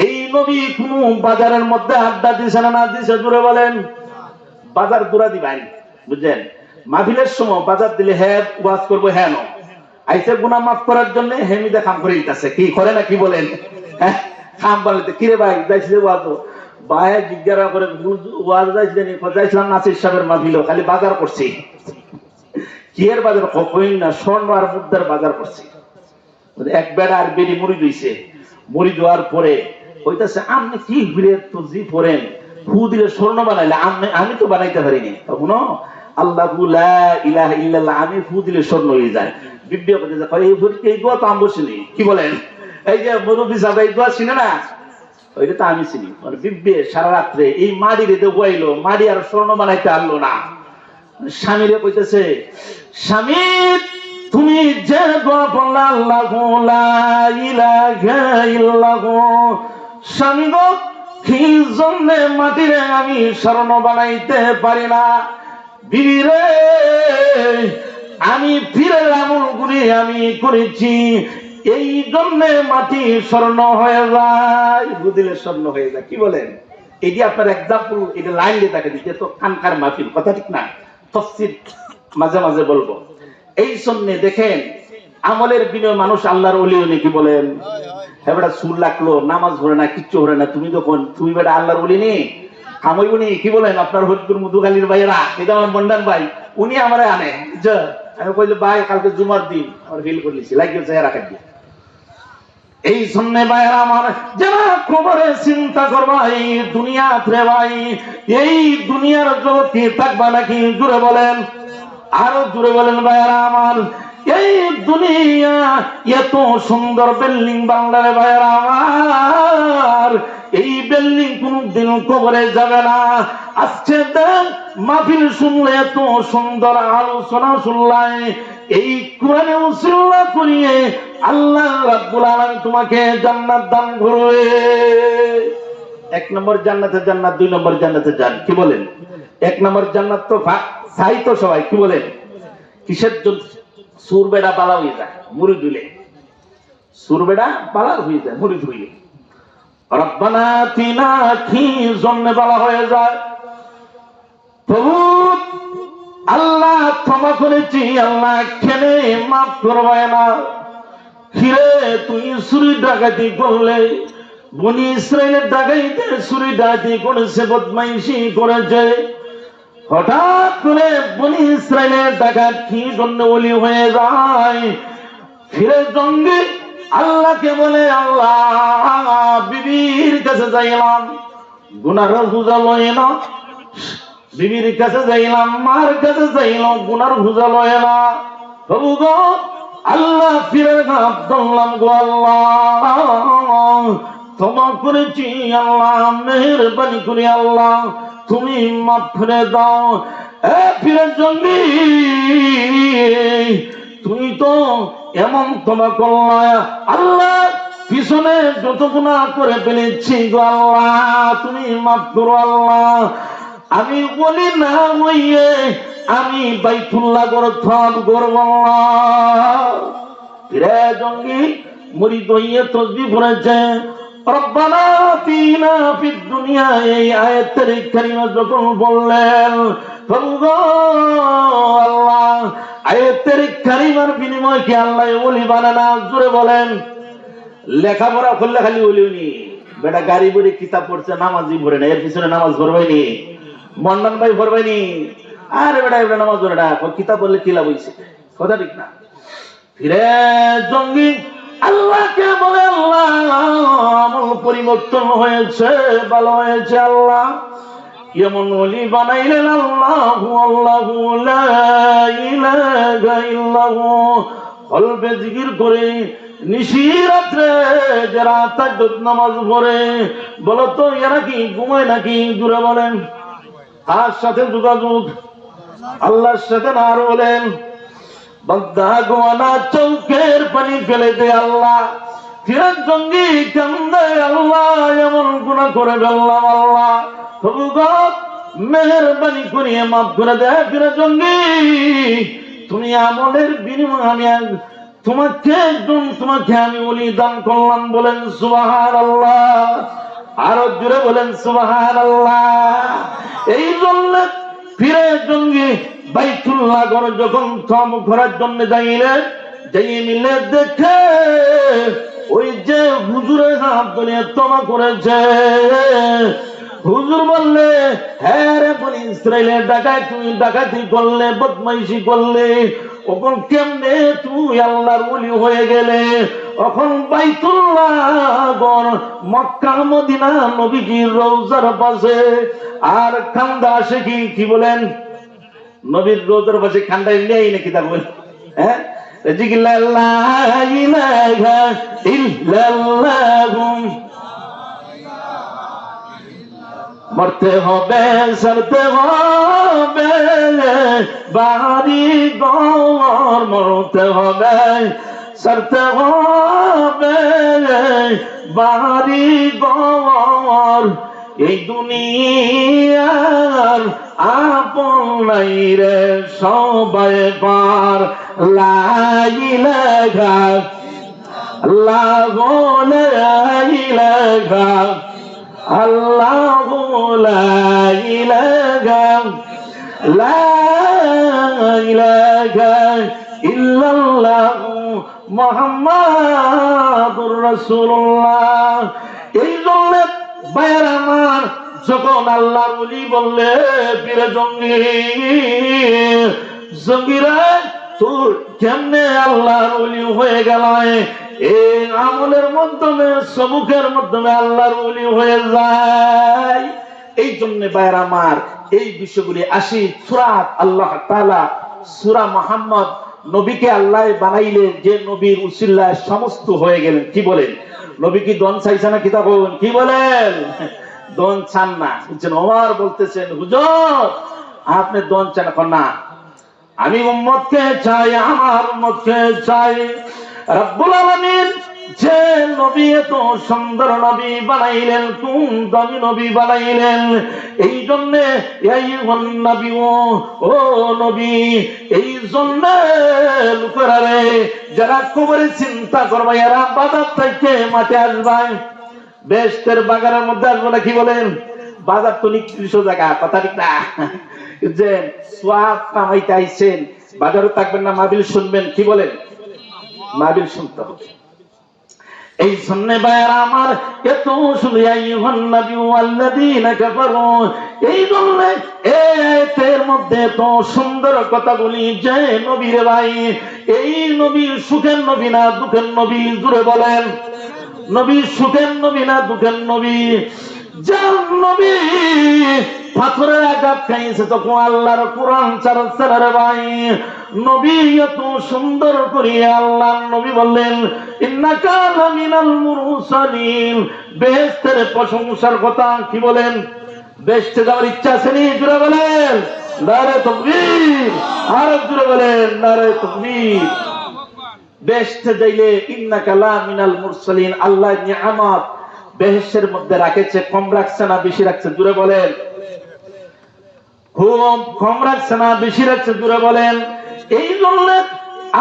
এই নবী কোন বাজারের মধ্যে আড্ডা দিছে না, না দিছে? জুড়ে বলেন। বাজার দূরা দিবেন, বুঝলেন? মাহফিলের সময় বাজার দিলে হ্যাঁ ওয়াজ করবো, হ্যাঁ ন আইসে গুনাহ মাফ করার জন্য হেমিদে কাম করে দিতেছে। কি করে না? কি বলেন? হ্যাঁ কাম বলতে কিরে ভাই যাইছিলে ওয়াজ? ভাই জিজ্ঞাসা করে ওয়াজ যাইছিলেন? যাইছিলাম নাসির সাহেবের মাহফিল, খালি বাজার করছি। কি এর বাজার? কখনই না, স্বর্ণ আর মুদ্রার বাজার করছি। এক বেড়া আর বেড়ি মুড়ি দিয়েছে, মুড়ি দেওয়ার পরে হইতেছে আপনি কি ঘুরে তো জি পড়েন, ফু দিলে স্বর্ণ বানাইলে আমি তো বানাইতে পারিনি। তখন আল্লাহ লা ইলাহা ইল্লাল্লাহ, আমি ফু দিলে স্বর্ণ হয়ে যায়। বিব্বে এই দোয়া তো আমি বসিনি। কি বলেন? এই যে মুরব্বী সাহেব এই দোয়া চিনে না, ওইটা তো আমি চিনি। বিব্বে সারা রাত্রে এই মাড়ি রেতে বইলো, মাড়ি আর স্বর্ণ বানাইতে পারলো না। স্বামীরে কইতেছে, স্বামী তুমি যে দোয়া পড়লা আল্লাহু লা ইলাহা ইল্লাহু, স্বামী গো কি জন্য মাটিরে আমি স্বর্ণ বানাইতে পারি না? বিবি রে আমি পীরের আমলগুলি আমি করেছি, এই জন্য মাটি স্বর্ণ হয়ে যায়, বুঝলে স্বর্ণ হয়ে যায়। কি বলেন? এটি আপনার এক্সাম্পল, এটা লাইন দিয়ে তাকে দিতে তো কানকার মাহফিল, কথা ঠিক না? তফসির মাঝে মাঝে বলবো। এই জন্য দেখেন আমলের বিনয় মানুষ আল্লাহর ওলি হলে কি বলেন? হ্যাঁ বেটা সুর লাগলো, নামাজ ভরে না, কিচ্ছু ভরে না, তুমি যখন তুমি বেটা আল্লাহর ওলি নি খামইবনি। কি বলেন? আপনার হরিপুর মধুখালীর ভাইয়েরা, এটা আমার মন্ডান ভাই, উনি আমার আনে। আমি কইলে ভাই কালকে জুমার দিন আমার ফিল করলিছি লাগিয়েছে রাখার দিয়ে। এই জন্য ভাইরা আমার, যারা খবরে চিন্তা করবা এই দুনিয়াতে ভাই, এই দুনিয়ার জগতে থাকবা নাকি? জুড়ে বলেন, আরো জুড়ে বলেন ভাইরা আমার। এই দুনিয়া এত সুন্দর বিল্ডিং বাংলার ভাইরা আমার, এই বিল্ডিং কোনদিন কবরে যাবে না। আজকে দেন মাহফিল শুনলে, এত সুন্দর আলোচনা শুনলাই, এই কোরআনে উসিলা করিয়ে আল্লাহ রাব্বুল আলামিন তোমাকে জান্নাত দান করবে। এক নম্বর জান্নাতে জান্নাত, দুই নম্বর জান্নাতে যান। কি বলেন? এক নম্বর জান্নাত তো চাই তো সবাই, কি বলেন? কিসের জন্য? সুর বেড়া পালা হয়ে যায় মুড়ি ধুলে, সুর বেড়া পালা হয়ে যায় মুড়ি ধুইলে। রব্বানা আতিনা কি জন্য বলা হয়ে যায়? প্রভু আল্লাহ ক্ষমা করেছি, আল্লাহ কেনে মাফ করবে না? খিরে তুই চুরি ডাকাতি করলে, বনি ইসরাইলের ডাকাইতে চুরি ডাকাতি করেছে, বদমাইশি করেছে, হঠাৎ করে বনি ইসরাইলের ডাকাত কি জন্য ওলি হয়ে যায়? ফিরে জঙ্গি আল্লাহকে বলে, আল্লাহ বিবির কাছে যাইলাম, গুনার বুঝা লয় না, বিবির কাছে যাইলাম, মার কাছে যাইলাম, গুনার বুঝা লয় না। প্রভু গো আল্লাহ ফিরে হাত ধরলাম গো আল্লাহ, ক্ষমা করেছি আল্লাহ, মেহেরবানি করে আল্লাহ তুমি মাফ করে দাও। এ ফিরে জঙ্গি, তুমি তো এমন ক্ষমা করলা, আল্লাহ পিছনে যত গুনাহ করে ফেলেছি গো আল্লাহ তুমি মাফ করো আল্লাহ। আমি বলি না হইয়ে আমি বাইতুল্লাহ গর্থন করব আল্লাহ। ফিরে জঙ্গি মুরিদ হইয়ে তসবিহ পড়েছে, রব্বানা আতিনা ফিদ দুনিয়া, এই আয়াতের কারিমা যখন বললেন, প্রভু গো আল্লাহ আয়াতের কারিমার বিনিময়ে কি আল্লাহ ওলি বানানা? জোরে বলেন। লেখাপড়া করলে খালি ওলিওনি, বেটা গাড়ি ভরে কিতাব পড়ছে, নামাজই ভরে না, এর পিছনে নামাজ ভরবাইনি, মন্ডন ভাই ভরবাইনি, আরে বেটা এবার নামাজ ভরে না, কিতাব পড়লে কি লাভ হইছে? কথা ঠিক না? ফিরে জঙ্গি আল্লাহকে বলে, আল্লাহ আমল পরিবর্তন হয়েছে, ভালো হয়েছে আল্লাহ, এমন ওলি বানাইলেন আল্লাহু আল্লাহু লা ইলাহা ইল্লাহু, কলবে জিকির করে নিশি রাত্রে যারা তাহাজ্জুদ নামাজ পড়ে, বলো তো এরা কি ঘুমায় নাকি? জুড়ে বলেন। তার সাথে যোগাযোগ আল্লাহর সাথে না। আর বলেন বান্দা গোয়ানা চৌকের পানি ফেলে দে আল্লাহ। ফিরান জঙ্গি কান্দে, আল্লাহ এমন গুনাহ করে ফেললাম আল্লাহ, প্রভু গো মেহেরবানি করিয়ে মাফ করে দে। ফিরান জঙ্গি তুমি আমলের বিনিময়ে আমি তোমাকে আমি ওলি দান করলাম। বলেন সুবহানাল্লাহ, আরো জোরে বলেন সুবহানাল্লাহ। এই জন্য ফিরে জঙ্গি বাইতুল্লাহ ঘর যখন থম করার জন্য যাইয়ে মিলে দেখে ওই যে হুজুরের হাত ধরে তমা করেছে। হুজুর বললে, হ্যাঁ রে বনি ইসরাইলের তুমি ডাকাতি করলে, বদমাইশি করলে, ওখন কেমনে তুই আল্লাহর ওলি হয়ে গেলে? এখন বাইতুল্লাহ ঘর মক্কা মদিনা নবীজির রওজার পাশে, আর খান্দা আসে কি বলেন? নবীর রোজার পাশে খান্ডায় নেই নাকি? তা বলেন, হ্যাঁ মরতে হবে সরতে হবে বাড়ি ঘর, মরতে হবে সরতে হবে বাড়ি ঘর, এই দুনিয়ার আপন নাই রে সবাই পার। লা ইলাহা ইল্লাল্লাহু লা ইলাহা আল্লাহু লা ইলাহা ইল্লাল্লাহু মুহাম্মাদুর রাসূলুল্লাহ। এই জন্য ভাইয়ের আমার, যখন আল্লাহর ওলি বললে পীরে জঙ্গিরা তোর কেমনে আল্লাহর ওলি হয়ে গেল? এই আমলের মাধ্যমে সবুকের মাধ্যমে আল্লাহর ওলি হয়ে যায়। এই জন্য ভাইরা আমার এই বিষয়গুলি আসি সূরাত আল্লাহ তাআলা সূরা মুহাম্মদ নবীকে আল্লাহ বানাইলেন যে নবীর উসিলায় সমস্ত হয়ে গেলেন। কি বলেন? নবী কি দন চাইছে না? কিতাব কি বলেন? দন চান না। বুঝছেন? ওমর বলতেছেন হুজুর আপনি দন চান না, আমি উম্মতকে চাই, আমার উম্মতকে চাই। রব্বুল আলামিন যে নবী এত সুন্দর নবী বানাইলেন, কোন দামি নবী বানাইলেন, এই জন্য নবী ও নবী, এই জন্য লোকেরা রে যারা কবরে চিন্তা করবে এরা বাজার থেকে মাঠে আসবে, বেহেশতের বাগানের মধ্যে আসবে না। কি বলেন? বাজার তো নিকৃষ্ট জায়গা, কথা ঠিক না? যে সোয়াব কামাইতে আইছেন, বাজারও থাকবেন না, মাহফিল শুনবেন। কি বলেন? মাহফিল শুনতে হবে। এই জন্য ভাইরা আমার এত শুনে আইয়ুহান নবী ওয়াল্লাযীনা কাফারু, এই জন্য এর মধ্যে তো সুন্দর কথা বলি যে নবী রে ভাই, এই নবী সুখের নবী না দুঃখের নবী? জুড়ে বলেন, নবী সুখের নবী না দুঃখের নবী? যার নবী পাথরের আঘাত খাইছে তখন আল্লাহর কোরআন চালাচ্ছে রে ভাই। নবী এত সুন্দর করে আল্লাহ নবী বললেন ইন্নাকা লামিনাল মুরসালিন, বেহেশতের প্রশংসার কথা। কি বলেন? বেহেশতে যাওয়ার ইচ্ছা আছে নি? জুড়ে বলেন নারে তাকবীর, আর জুড়ে বলেন নারে তাকবীর। বেহেশতে যাইলে ইন্নাকা লামিনাল মুরসালিন, আল্লাহ নিয়ামত বেহেশতের মধ্যে রাখেছে, কম রাখছে না বেশি রাখছে? জুড়ে বলেন। খুব কম রাখছে না বেশি রাখছে? জুড়ে বলেন। এই জন্য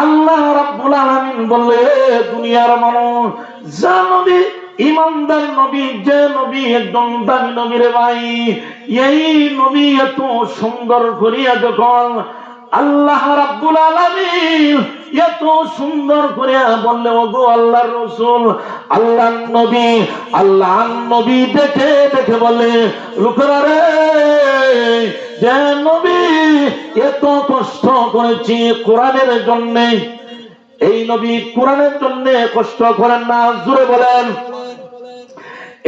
আল্লাহ রাব্বুল আলামিন বললে দুনিয়ার মানুষ যা নবী ইমানদার নবী, যে নবী একদম দামি নবী রে ভাই, এই নবী এত সুন্দর করিয়া যখন আল্লাহ রাব্বুল আলামিন এত সুন্দর করে বললে ওগো আল্লাহর রাসূল, আল্লাহর নবী, আল্লাহর নবী দেখে দেখে বলে লোকেরা রে যে নবী এত কষ্ট করেছি কোরআনের জন্য, এই নবী কোরআনের জন্য কষ্ট করেন না? জুড়ে বলেন।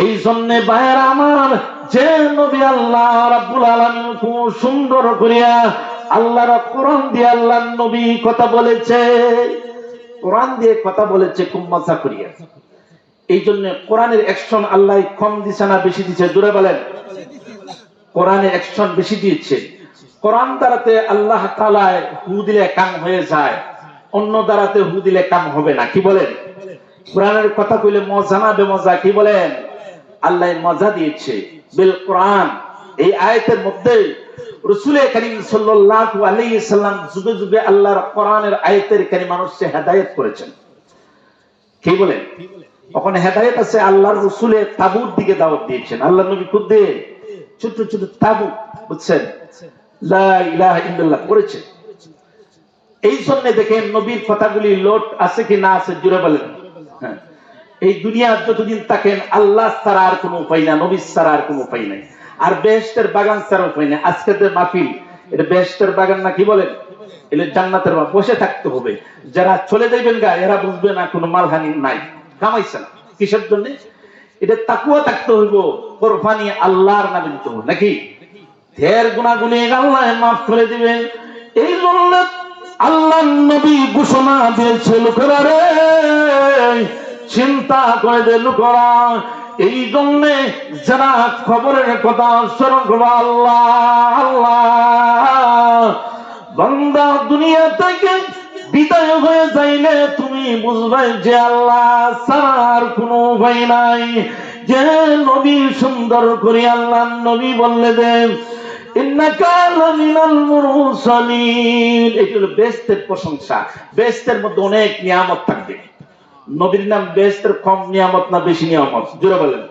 এই জন্য ভাইয়েরা আমার যে নবী আল্লাহ রাব্বুল আলামিন খুব সুন্দর করিয়া আল্লাহর কোরআন দিয়ে আল্লাহর নবী কথা বলেছে, কোরআন দিয়ে কথা বলেছে খুব মজা করিয়া। এই জন্য কোরআনের অ্যাকশন আল্লাহ কম দিছে না বেশি দিছে? জুড়ে বলেন। কোরআনে অ্যাকশন বেশি দিয়েছে। কোরআন দ্বারাতে আল্লাহ তাআলা হু দিলে কাম হয়ে যায়, অন্য দ্বারাতে হু দিলে কাম হবে না। কি বলেন? কোরআনের কথা কইলে মজা না বেমজা? কি বলেন? আল্লাহ মজা দিয়েছে বিল কোরআন। এই আয়াতের মধ্যে রাসূল কারীম সাল্লাল্লাহু আলাইহি সাল্লাম যুগে যুগে আল্লাহর কোরআনের আয়াতের কারীম মানুষকে হেদায়েত করেছেন। কি বলেন? ওখানে হেদায়েত আছে। আল্লাহর রাসূলের তাবুত দিকে দাওয়াত দিয়েছেন। আল্লাহর নবী খুদ দিয়ে ছোট ছোট তাবুত, বুঝছেন, লা ইলাহা ইল্লাল্লাহ করেছেন। এই জন্য দেখেন নবীর কথাগুলি লোট আছে কি না আছে? জুড়ে বলেন। হ্যাঁ, এই দুনিয়ার যতদিন থাকেন আল্লাহ ছাড়া আর কোনো উপায় না, নবী ছাড়া আর কোনো উপায় নাই, আর বেহেশতের বাগান ছাড়া উপায় নাই। আজকের যে মাহফিল, এটা বেহেশতের বাগান না? কি বলেন? এটা জান্নাতের বাগান। বসে থাকতে হবে। যারা চলে যাইবেন গা এরা বুঝবে না কোনো মালহানি নাই, কামাইছে না। কিসের জন্য? এটা তাকওয়া থাকতে হইব, কোরবানি আল্লাহর নামে দিতে হবে, নাকি? ঢের গুনাহগুলি আল্লাহ মাফ করে দিবেন। এই জন্য আল্লাহর নবী ঘোষণা দিয়েছে লোকেরা রে চিন্তা করে দে লোকেরা। এই জন্য যারা খবরের কথা স্মরণ করবে আল্লাহ আল্লাহ, বান্দা দুনিয়া থেকে বিদায় হয়ে যাইলে তুমি বুঝবে যে আল্লাহ ছাড়ার কোনো উপায় নাই। যে নবী সুন্দর করে আল্লাহ নবী বললে দেন ইন্নাকা লামিনাল মুরসালিন, এই হলো বেহেশতের প্রশংসা। বেহেশতের মধ্যে অনেক নিয়ামত থাকবে। নবীর নাম বেহেশতের কম নিয়ামত না বেশি নিয়ামত? জোরে বলেন।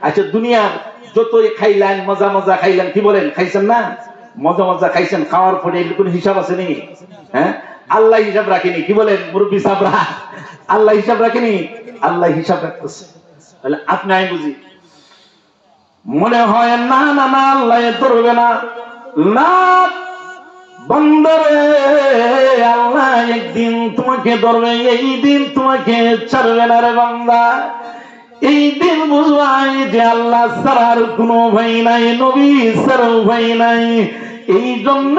আচ্ছা, দুনিয়ার যতই খাইলেন মজা মজা খাইলেন, কি বলেন, খাইছেন না? মজা মজা খাইছেন, খাওয়ার পরে এর কোনো হিসাব আছে নি? হ্যাঁ, আল্লাহ হিসাব রাখেনি। কি বলেন মুরব্বী সাহেবরা? আল্লাহ হিসাব রাখেনি? আল্লাহ হিসাব রাখতেছে। তাহলে আপনি আমি বুঝি মনে হয় না না না আল্লাহ ধরবে না, না বান্দারে, আল্লাহ একদিন তোমাকে ধরবে, এই দিন তোমাকে ছাড়বে না রে বান্দা। এই দিন বুঝবাই যে আল্লাহ ছাড়ার কোনো ভাই নাই, নবী ছাড়াও ভাই নাই। এই জন্য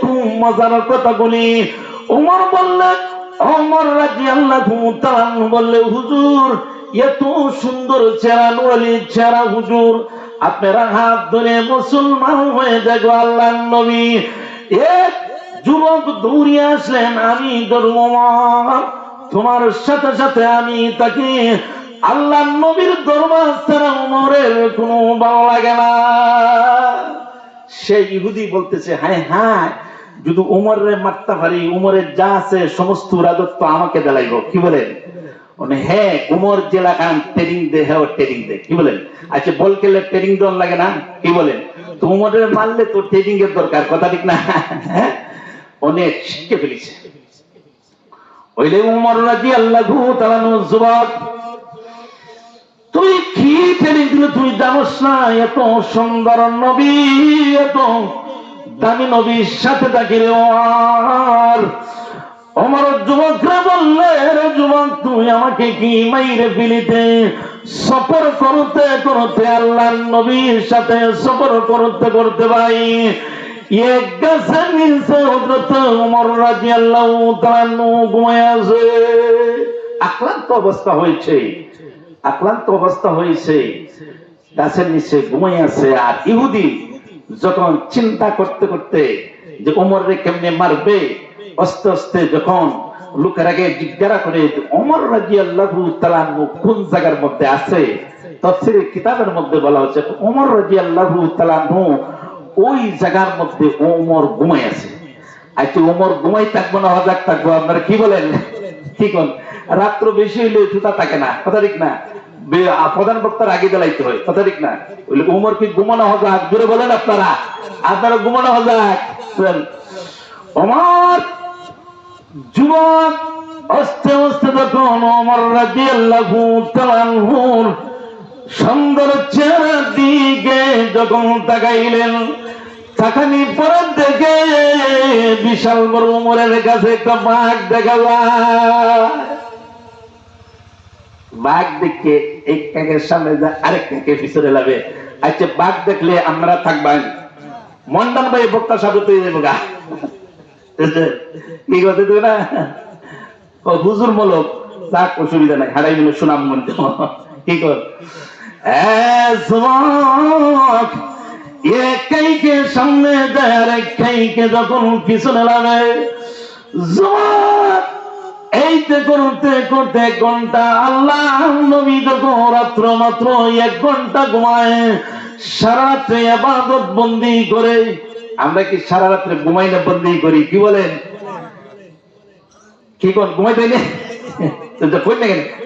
খুব মজার কথা বলি। ওমর বললেন, ওমর রাদিয়াল্লাহু তাআলা বললে, হুজুর এত সুন্দর চেহারা, নুরানি চেহারা হুজুর, আপনারা হাত ধরে মুসলমান হয়ে যাগো আল্লাহর নবী। এক যুবক দৌড়িয়ে আসলেন, আমি ধরবো তোমার সাথে সাথে আমি তাকে আল্লাহর নবীর দরবার ছাড়া ওমরের কোনো ভালো লাগে না। সেই ইহুদি বলতেছে, হায় হায়, যদি ওমরের মারতে পারি, ওমরের যা আছে সমস্ত রাজত্ব আমাকে দেলাইব। কি বলেন? হ্যাঁ, উমর জেলা খান ট্রেনিং দে, হ্যাঁ ট্রেনিং দে। কি বলেন? আচ্ছা, বল খেলে ট্রেনিং দেওয়ার লাগে না? কি বলেন? তো উমরের মারলে তো ট্রেনিং এর দরকার, কথা ঠিক না? অনেক শিখে ফেলেছে। ওইলে উমর রাদিয়াল্লাহু তাআলা যুবক, তুই কি ট্রেনিং দিল তুই জানোস না? এত সুন্দর নবী, এত দামি নবীর সাথে থাকি রে ওমর। ওমর যুবকরা বললে, রে যুবক, তুই আমাকে কি মাইরে ফেলিতে? সফর করতে করতে আল্লাহর নবীর সাথে সফর করতে করতে ভাই এক গাছের নিচে হযরত ওমর রাদিয়াল্লাহু তাআলা ঘুমায় আছে। আক্রান্ত অবস্থা হয়েছে, আক্রান্ত অবস্থা হয়েছে, গাছের নিচে ঘুমায় আছে। আর ইহুদি যখন চিন্তা করতে করতে যে ওমররে কেমনে মারবে, আস্তে আস্তে যখন লোকের আগে জিজ্ঞাসা করে ওমর রাদিয়াল্লাহু তাআলা কোন জায়গার মধ্যে আছে, তাফসীরের কিতাবের মধ্যে বলা হচ্ছে ওমর রাদিয়াল্লাহু তাআলা ওই জায়গার মধ্যে ওমর ঘুমায় আছে। আচ্ছা, ওমর ঘুমাই থাকবো না হজাক থাকবো? আপনারা কি বলেন? ঠিক রাত্র বেশি হইলে ছুটা থাকে না, কথা ঠিক না? প্রধান বক্তার আগে জ্বালাইতে হয়, কথা ঠিক না? ওমর কি ঘুমানো হজাক? জোরে বলেন আপনারা, আপনারা ঘুমানো হজাক? ওমর যুবক আস্তে আস্তে যখন ওমর রাদিয়াল্লাহু তাআলা সুন্দর চেহারার দিকে যখন তাকাইলেন, তাকানি পরে দেখে বিশাল বড় ওমরের কাছে একটা বাঘ দেখা যায়। বাঘ দেখে এক কাকের সামনে যায়, আরেক কাকে পিছনে লাগে। আচ্ছা, বাঘ দেখলে আমরা থাকবেন, মন্ডান ভাই বক্তা সাবত হয়ে যাবো গা। কি কথা তুই না হুজুর মূলক, যাক অসুবিধা নাই, হারাই মিলে সুনাম মন্দির। কি কর একাইকে সামনে দেয়, আর একাইকে যখন পিছনে লাগে, এইতে করতে করতে 1 ঘন্টা, আল্লাহ নবী যখন রাত্র মাত্র 1 ঘন্টা ঘুমায়, সারা রাত্রে ইবাদত বন্দি করে। আমরা কি সারা রাত্রে ঘুমাই না বন্দি করি? কি বলেন? কি কোন ঘুমাই দেয় না?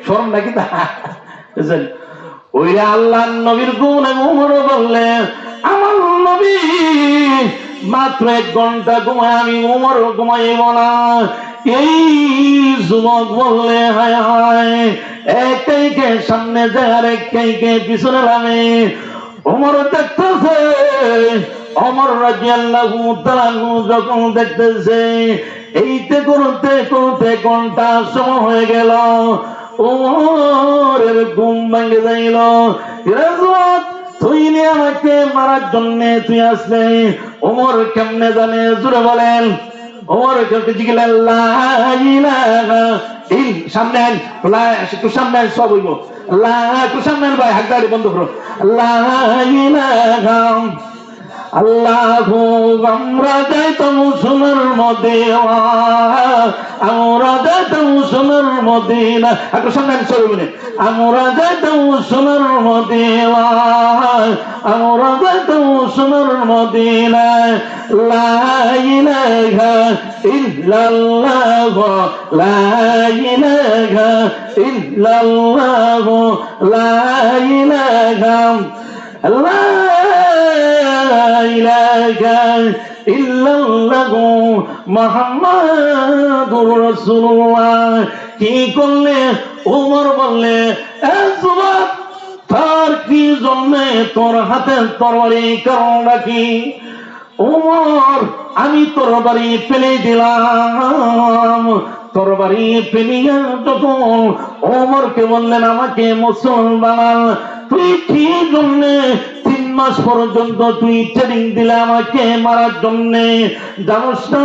শরম নাকি তা? ওই আল্লাহ নবীর গুণ ওমর বললে, আমার নবী মাত্র 1 ঘন্টা ঘুমায়, আমি ওমর ঘুমাইব না। এই যুবক বললে, হায় হায়, একাইকে সামনে যায় আর একাইকে পিছনে লাগে। ওমর দেখতেছে, ওমর রাদিয়াল্লাহু তাআলা যখন দেখতেছে, এইতে করতে করতে ঘন্টা সময় হয়ে গেল, ওমরের ঘুম ভেঙে যাইল। তুই আমাকে মারার জন্য তুই আসলে, ওমর কেমনে জানে? জোরে বলেন। ওমর জিজ্ঞেস, সামনে একটু সামনে সব হইব, একটু সামনে ভাই, হাত গাড়ি বন্ধ করো। আল্লাহু আমরা যাইতাম সোনার মদিনা, আমরা যাইতাম সোনার মদিনা, একটু সামনে সরবে, আমরা যাইতাম সোনার মদিনা, আমরা যাইতাম সোনার মদিনা। লা ইলাহা ইল্লাল্লাহ, লা ইলাহা ইল্লাল্লাহ, লা ইলাহা মুহাম্মাদুর রাসূলুল্লাহ। কি করলে? ওমর বললে, তার কি জন্যে তোর হাতে তরবারি, কারণটা কি? ওমর, আমি তরবারি ফেলে দিলাম। তরবারি ফেলিয়া তখন ওমরকে বললেন, আমাকে মুসলমান, তুই কি জন্যে 3 মাস পর্যন্ত তুই ট্রেনিং দিলে আমাকে মারার জন্য? জানোস না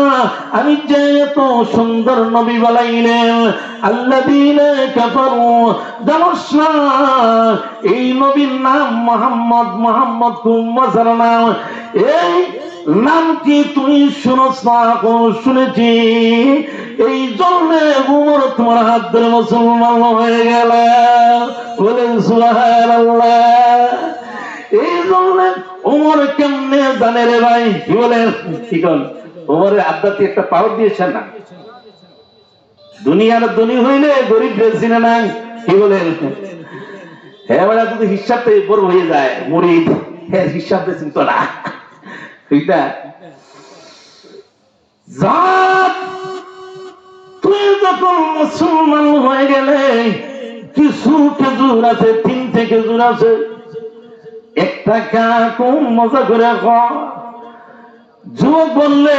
আমি যে এত সুন্দর নবী বানাইলেন, আল্লাযীনা কাফারু, জানোস না এই নবীর নাম মুহাম্মদ। মুহাম্মদ খুব মজার নাম। এই নাম কি তুই শুনস না? শুনেছি। এই জন্য উমর তোমার হাত ধরে মুসলমান হয়ে গেল। বলেন সুবহানাল্লাহ। এই জন্য উমর কেমনে জানে রে ভাই? কি বলেন? কি কোন উমরের আধ্যাত্মিক একটা পাওয়ার দিয়েছেন না? দুনিয়ার ধনী হইলে গরিব চিনে না। কি বলেন? হ্যাঁ বেড়া যদি হিসাবটা বড় হয়ে যায়, মুরিদ হ্যাঁ হিসাবটা চিনত না। তুই যখন মুসলমান হয়ে গেলে কিছু খেজুর আছে, 3টে খেজুর আছে, একটা খা, খুব মজা করে খা। যুবক বললে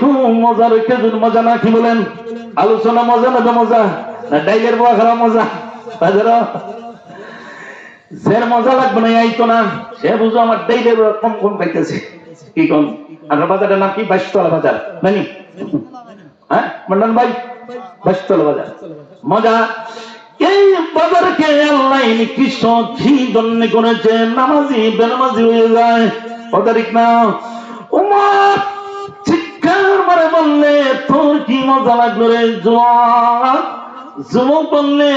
খুব মজার খেজুর, মজা না? কি বলেন? আলোচনা মজা না? মজা না ডাইলের বয়া খারাপ মজা? যে মজা লাগবে না আইতো না, সে বুঝো আমার ডাইলের কম কম খাইতেছে। কি কম? আপনার বাজারের নাম কি? 22 তলা বাজার নানি? হ্যাঁ মন্ডন ভাই, 22 তলা বাজার। মজা এই বাজারকে আল্লাহ নিকৃষ্ট কি জন্য করেছে? নামাজি বেনামাজি হয়ে যায়। পদারিক না উমর চিৎকার মারে বললে, তোর কি মজা লাগলো রে যুবক? যুবক বললে,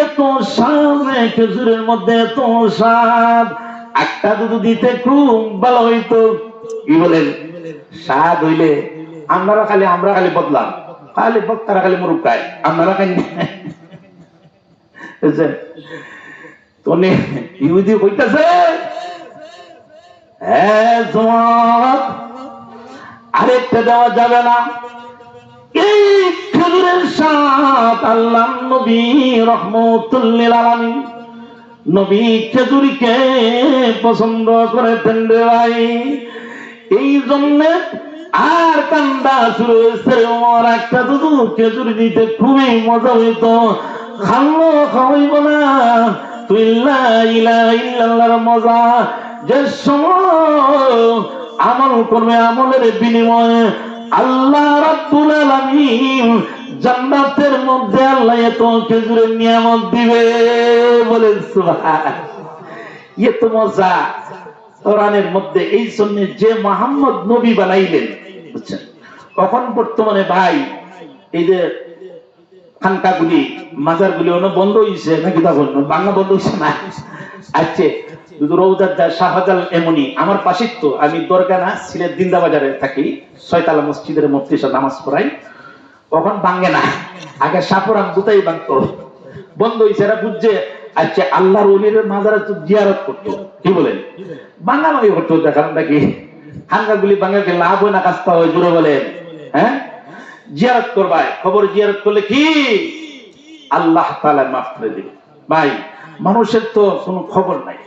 এত স্বাদ খেজুরের মধ্যে, এত স্বাদ, একটা দুধ দিতে খুব ভালো হইতো। কি বলেন? স্বাদ হইলে আমরা খালি বদলাম, খালি বক্তারা খালি মুরুখ খায়, আপনারা খাই ইহুদি কইতাছে, হ্যাঁ জমাত আরেকটা দেওয়া যাবে না। এই খেজুরের স্বাদ আল্লাহ নবী রাহমাতুল লিল আলামিন নবী খেজুরকে পছন্দ করেছেন রে ভাই। এই জন্য আর কান্দা শুরু হয়েছে। ওর একটা দুধু খেজুর দিতে খুবই মজা হইতো। খালো খাওয়াইব না তুই লা ইলাহা ইল্লাল্লাহর মজা যে সময় আমল করবে, আমলের বিনিময়ে আল্লাহ রাব্বুল আলামিন জান্নাতের মধ্যে আল্লাহ এত খেজুরের নিয়ামত দিবে। বলেন সুবহান। এত মজা কোরআনের মধ্যে। এই জন্য যে মুহাম্মদ নবী বানাইলেন, বুঝছেন? তখন বর্তমানে ভাই এই যে খানকাগুলি, মাজারগুলি বন্ধ হয়েছে নাকি? তখন বাংলা বন্ধ হয়েছে না? আচ্ছা রৌদার শাহজাল এমনি আমার পাশে তো, আমি দরগানা সিলেট দিন্দা বাজারে থাকি, 6তলা মসজিদের মুফতি সাহেব নামাজ পড়াই। তখন ভাঙে না, আগে সাপুরাম দুটাই ভাঙতো, বন্ধ হয়েছে। এরা বুঝছে আচ্ছা আল্লাহর ওলির মাজারে তো জিয়ারত করতো। কি বলেন? ভাঙাভাঙি করতো। কারণটা কি? হাঙ্গাগুলি ভাঙাকে লাভ হয় না কাজটা হয়? জুড়ে বলেন। হ্যাঁ জিয়ারত করবাই, খবর জিয়ারত করলে কি আল্লাহ তাআলা মাফ করে দিবে। ভাই মানুষের তো কোনো খবর নাই।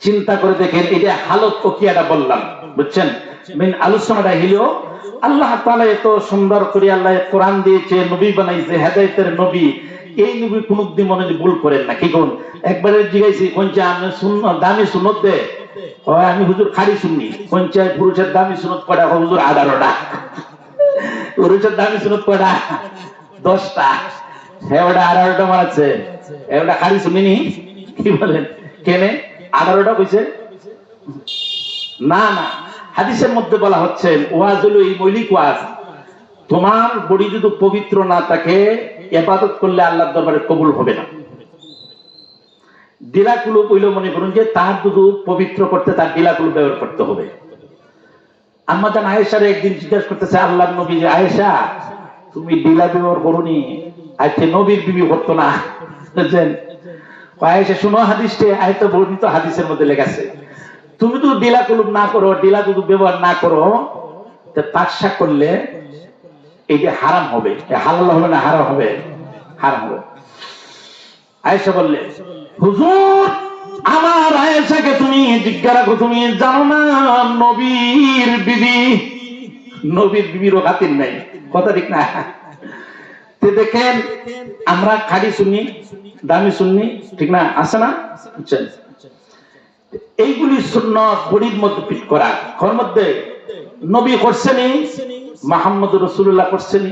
চিন্তা করে দেখেন, এটা হালত প্রক্রিয়াটা বললাম, বুঝছেন? মেন আলোচনাটা হইলো আল্লাহ তাআলা এত সুন্দর করে আল্লাহ কোরআন দিয়েছে, নবী বানাইছে, হেদায়েতের নবী। এই নবী কোনদিন মনে ভুল করেন না। কি কোন একবারে জিজ্ঞাসি কোনটা আমি শুননো দামি সুন্নত দে, আমি হুজুর খাড়ি শুননি। কোনটা পুরুষের দামি সুন্নত কয়টা? হুজুর 18টা। পুরুষের দামি সুন্নত কয়টা? 10টা। হ্যাঁ ওটা 18টা মারাচ্ছে, ওটা খাড়ি শুনিনি। কি বলেন? কেনে 18টা কইছে? না না, হাদিসের মধ্যে বলা হচ্ছে ওয়াজ হলো এই মৌলিক ওয়াজ। তোমার বডি যদি পবিত্র না থাকে, ইবাদত করলে আল্লাহর দরবারে কবুল হবে না। ডিলাকুলো কইলো, মনে করুন যে তার দুধু পবিত্র করতে তার ডিলাকুলো ব্যবহার করতে হবে। আম্মা জান আয়েশারে একদিন জিজ্ঞাসা করতেছে আল্লাহর নবী, যে আয়েশা তুমি ডিলা ব্যবহার করোনি? আজকে নবীর বিবি করতো না, বুঝছেন? আয়েশা শুনো হাদিসটি, আয়ত বর্ণিত হাদিসের মধ্যে লেখা আছে, তুমি তো ডিলা কুলুপ না করো, ডিলা দুধ ব্যবহার না করো, পাকশা করলে এইটা হারাম হবে। হালাল হবে না হারাম হবে? হারাম হবে। আয়েশা বললে, হুজুর আমার আয়েশাকে তুমি জিজ্ঞাসা করো, তুমি জানো না নবীর বিবি, নবীর বিবিরও খাতির নাই, কথা ঠিক না? তে দেখেন আমরা খাঁটি শুনি, দামি শুনি, ঠিক না, আছে না? বুঝছেন? এইগুলি সুন্নাত বডির মধ্যে ফিট করা, ঘর মধ্যে নবী করছেনি, মুহাম্মদ রাসূলুল্লাহ করছেনি।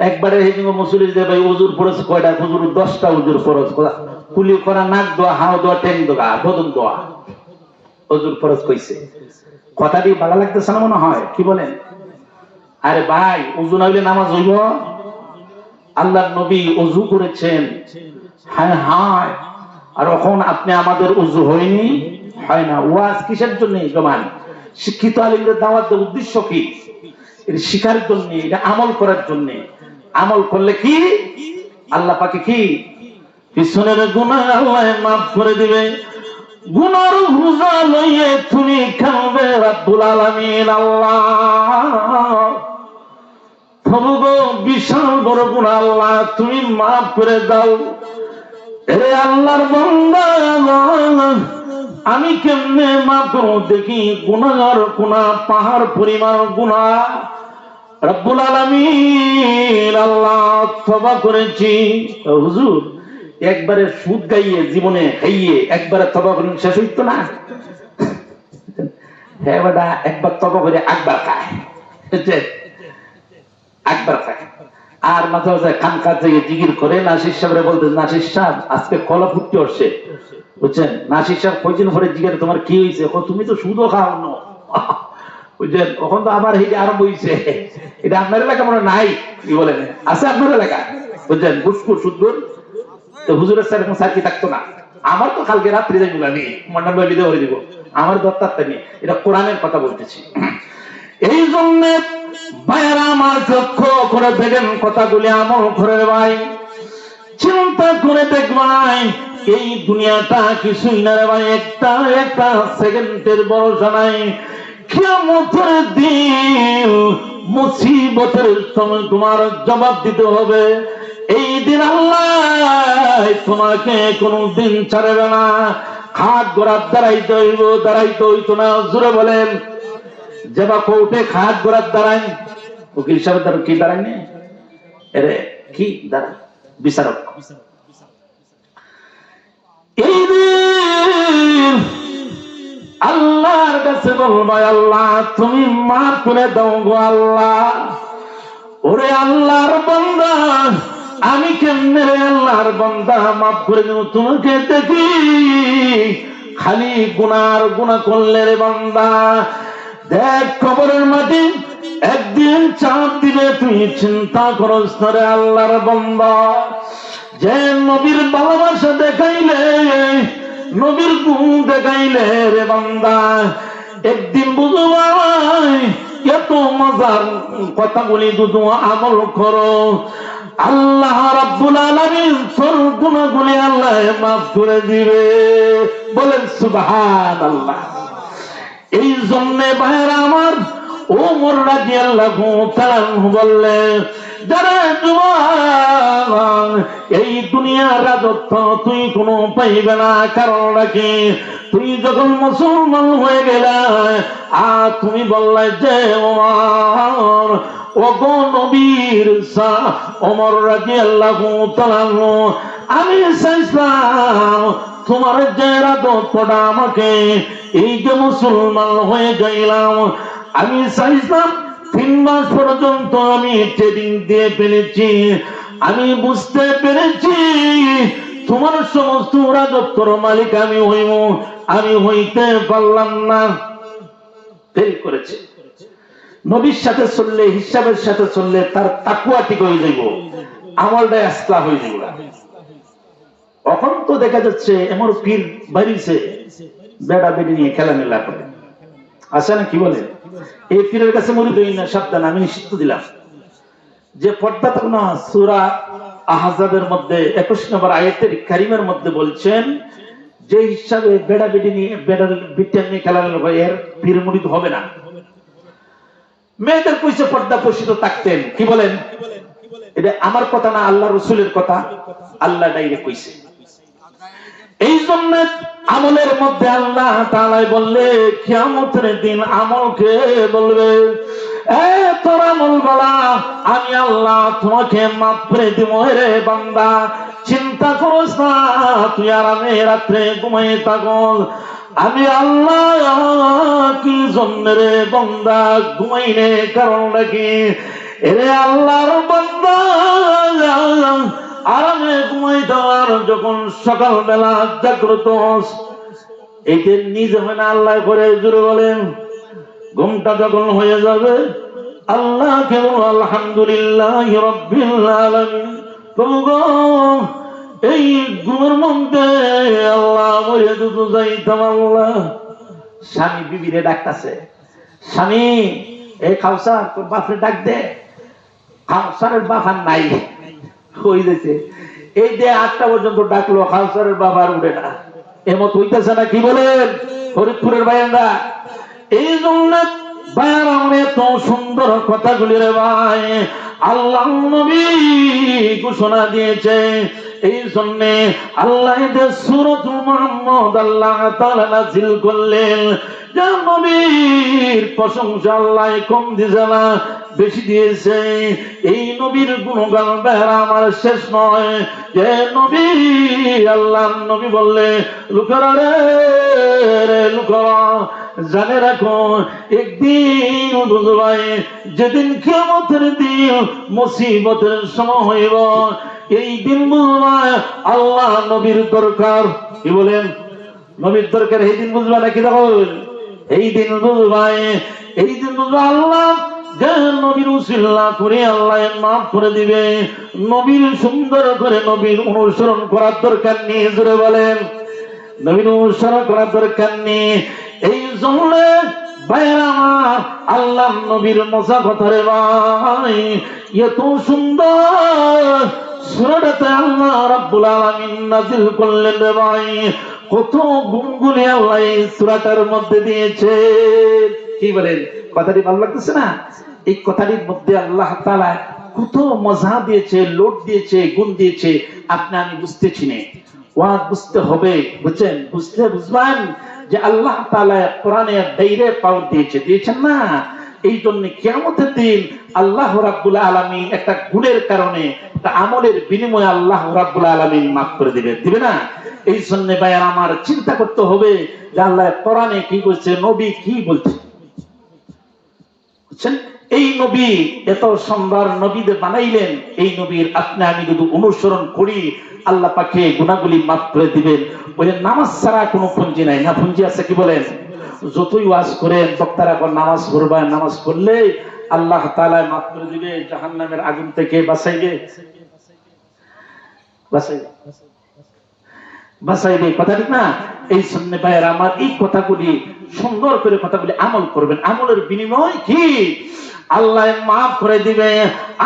একবারে এই যে মুসলিম যে ভাই ওযুর ফরজ কয়টা? হুজুর 10টা ওযুর ফরজ করা, কুলি করা, নাক দোয়া, হাও দোয়া, টেন দোয়া, বদন দোয়া, ওযুর ফরজ কইছে। কথাটি ভালো লাগতেছে না মনে হয়? কি বলেন? আরে ভাই, ওযু না হইলে নামাজ হইব? আল্লাহর নবী ওযু করেছেন, হায় হায়, আর এখন আপনি আমাদের ওযু হয়নি, হয় না। ওয়াজ কিসের জন্য জমান? শিক্ষিত আলিমদের দাওয়াত দেওয়ার উদ্দেশ্য কি? এটা শিখার জন্য, এটা আমল করার জন্য। আমল করলে কি আল্লাহ পাকে কি পিছনের গুনাহ আল্লাহ মাফ করে দিবে। গুনার বোঝা লইয়ে তুমি খাবে রব্বুল আলামিন আল্লাহ, তবু বিশাল বড় গুনাহ আল্লাহ তুমি মাফ করে দাও। এরে আল্লাহর বান্দা, আমি কেমনে মাফ করব দেখি? গুনাহগার গুনাহ পাহাড় পরিমাণ গুনাহ। রব্বুল আলামিন আল্লাহ তওবা করেছি। হুজুর একবারে সুদ গাইয়ে জীবনে খাইয়ে একবারে তওবা করেন শেষ হইতো না? হ্যাঁ বেটা, একবার তওবা করে একবার খায়, একবার খায়। আর মাঝে মাঝে কান কাজে জিকির করে নাসির সাহেবরে বলতে, নাসির সাহেব আজকে কলা ফুটতে আসছে, বুঝছেন? নাসির সাহেব কয়দিন পরে জিজ্ঞাসা, তোমার কি হয়েছে? তুমি তো সুদও খাও না, বুঝছেন? তখন তো আবার এটা আরম্ভ হয়েছে। এটা আপনার এলাকা মনে নাই, কি বলেন? আছে আপনার এলাকা, বুঝছেন? ঘুষখোর সুদখোর। তো হুজুরের স্যার এখন স্যার কি থাকতো না? আমার তো কালকে রাত্রি যাই বলে আমি মন্ডল ভাই বিদে করে দিব, আমার দত্তারটা নিয়ে। এটা কোরআনের কথা বলতেছি। এই জন্য ভাইয়েরা আমার লক্ষ্য করে দেখেন কথাগুলি, আমল করে ভাই, চিন্তা করে দেখবাই এই দুনিয়াটা কিছুই না রে ভাই, একটা একটা সেকেন্ডের ভরসা নাই। কিয়ামতের দিন মুসিবতের সময় তোমার জবাব দিতে হবে। এই দিন আল্লাহ তোমাকে কোনদিন ছাড়বে না। খাট গোড়ার দাঁড়াইতে হইব, দাঁড়াইতে হইতো না, জোরে বলেন। যেবা কোর্টে খাট গোড়ার দাঁড়াই, উকিল সাহেব দ্বারা কি দাঁড়ায়নি, এরে কি দাঁড়ায়? বিচারক। এই দিন আল্লাহর কাছে বলবা, আল্লাহ তুমি মাফ করে দাও গো আল্লাহ। ওরে আল্লাহর বান্দা, আমি কেমনে রে আল্লাহর বান্দা মাফ করে দেব? তোমাকে দেখি খালি গুনার গুনাহ করলে রে বান্দা। দেখ কবরের মাটি একদিন চাপ দিবে, তুই চিন্তা করস না রে আল্লাহর বান্দা। যে নবীর ভালোবাসা দেখাইলে, নবীর গুণ দেখাইলে রে বান্দা, একদিন বুঝবাই এত মজার কথাগুলি দুদু আমল করো, আল্লাহ রাব্বুল আলামিন তোর গুনাহগুলি আল্লাহ মাফ করে দিবে। বলেন সুবহানাল্লাহ। এই জন্য ভাইরা আমার, ওমর রাদিয়াল্লাহু তাআলা বললেন, যারা জওয়ান, এই দুনিয়ার রাজত্ব তুই কোনো পাইবে না। কারণ নাকি তুই যখন মুসলমান হয়ে গেলা, আর তুমি বললে যে ওমর, ওগো নবীর শাহ ওমর রাদিয়াল্লাহু তাআলা, আমি চাইছিলাম তোমার যে রাজত্বটা আমাকে, এই যে মুসলমান হয়ে গেলাম, আমি চাইছিলাম 3 মাস পর্যন্ত আমি ট্রেনিং দিয়ে ফেলেছি। আমি বুঝতে পেরেছি তোমার সমস্ত রাজত্বর মালিক আমি হইব, আমি হইতে পারলাম না। ফেল করেছে। নবীর সাথে চললে, হিসাবের সাথে চললে তার তাকওয়া ঠিক হয়ে যাইব, আমলটা ইসলাহ হয়ে যাইব। এখন তো দেখা যাচ্ছে এমন পীর বাড়িছে, বেড়া বেড়ি নিয়ে খেলামেলা করে, আছে না? কি বলে? এই পীরের কাছে মুরিদ হই না, সাবধান, আমি নিষিদ্ধ দিলাম। যে পর্দা থাক না, সূরা আহজাবের মধ্যে 21 নম্বর আয়াতের কারিমের মধ্যে বলছেন, যে হিসাবে বেড়া বেড়ি নিয়ে, বেড়ার বিটিয়া নিয়ে খেলামেলা করে, এর পীর মুরিদ হবে না। মেয়েদের কইছে পর্দা পোষিত থাকতেন, কি বলেন? এটা আমার কথা না, আল্লাহ রাসূলের কথা, আল্লাহ ডাইরেক্ট কইছে। এই জন্য আমলের মধ্যে আল্লাহ তাআলা বললে কিয়ামতের দিন আমলকে বলবে, এ তোর আমল বলা, আমি আল্লাহ তোমাকে মাফ করে দিব রে বান্দা, চিন্তা করিস না, তুই আরামে রাত্রে ঘুমিয়ে থাকো। আমি আল্লাহ কি জন্য রে বান্দা ঘুমাইনে, কারণ নাকি এরে আল্লাহর বান্দা আরামে ঘুমাই দেওয়ার যখন সকালবেলা জাগ্রত এইটা নিজে হয় না, আল্লাহ করে জুড়ে বলেন। ঘুমটা যখন হয়ে যাবে আল্লাহ কেবল আলহামদুলিল্লাহ রাব্বিল আলামিন, প্রভু গো এই ঘুমের মধ্যে আল্লাহ মরে দুটো যাইতাম আল্লাহ। স্বামী বিবিরে ডাকতেছে, স্বামী এই খাওসার তোর বাপরে ডাক দে। খাওসারের বাপ আর নাই, হয়ে যেতে এই যে 8টা পর্যন্ত ডাকলো, খাওসারের বাপ আর উঠে না। এমত হইতেছে না, কি বলেন ফরিদপুরের ভাইয়েরা? এই জন্য ভাইয়ার আমরা এত সুন্দর কথাগুলি রে ভাই আল্লাহ নবী ঘোষণা দিয়েছে। এই জন্য আল্লাহ সূরাতুল মুহাম্মদ আল্লাহ তাআলা নাযিল করলেন, যে নবীর প্রশংসা আল্লাহ কম দিয়েছে না, বেশি দিয়েছে। এই নবীর গুণগান বেড়া আমার শেষ নয়। যে নবী আল্লাহ নবী বললে, লোকেরা রে লোকেরা জানে রাখো, একদিন বুঝবাই যেদিন কিয়ামতের দিন মুসিবতের সময় হইব, এই দিন বুঝবাই আল্লাহ নবীর দরকার। কি বলেন? নবীর দরকার এই দিন বুঝবা নাকি? দেখো এই দিন বুঝবাই, এই দিন বুঝবা আল্লাহ যে নবীর উসিলা করে আল্লাহ মাফ করে দিবে। নবীর সুন্দর করে নবীর অনুসরণ করার দরকার নেই, জোরে বলেন নবীর অনুসরণ করার দরকার নেই। এই জন্য ভাইরা আমার আল্লাহ নবীর মজা কথা রে ভাই, এত সুন্দর সূরাটাতে আল্লাহ রাব্বুল আলামিন নাযিল করলেন রে ভাই। কত গুণগুলি আল্লাহ এই সূরাটার মধ্যে দিয়েছে। কি বলেন? কথাটি ভালো লাগতেছে না? এই কথাটির মধ্যে আল্লাহ তাআলা কত মজা দিয়েছে, লোড দিয়েছে, গুণ দিয়েছে, আপনি আমি বুঝতেছি না। ওয়াজ বুঝতে হবে, বুঝছেন? বুঝবেন যে আল্লাহ তাআলা কোরআনে ডাইরে পাওয়ার দিয়েছেন না। এই জন্য কিয়ামতের দিন আল্লাহ রাব্বুল আলামিন একটা গুণের কারণে, একটা আমলের বিনিময়ে আল্লাহ রাব্বুল আলামিন মাফ করে দিবে না? এই জন্য ভাই আমার চিন্তা করতে হবে যে আল্লাহ কোরআনে কি বলছে, নবী কি বলছে। বুঝছেন? এই নবী এত সুন্দর নবীদের বানাইলেন, এই নবীর আপনি আমি যদি অনুসরণ করি আল্লাহ পাকে গুনাহগুলি মাফ করে দিবেন। বলেন নামাজ ছাড়া কোনো পুঁজি নাই, না পুঁজি আছে? কি বলেন? যতই ওয়াজ করেন বক্তারা এখন নামাজ পড়বেন, নামাজ পড়লে আল্লাহ তাআলা মাফ করে দিবে, জাহান্নামের আগুন থেকে বাঁচাইবে, কথা ঠিক না? এই জন্য ভাইয়ের আমার এই কথাগুলি সুন্দর করে কথাগুলি আমল করবেন। আমলের বিনিময় কি? আল্লাহ মাফ করে দিবে।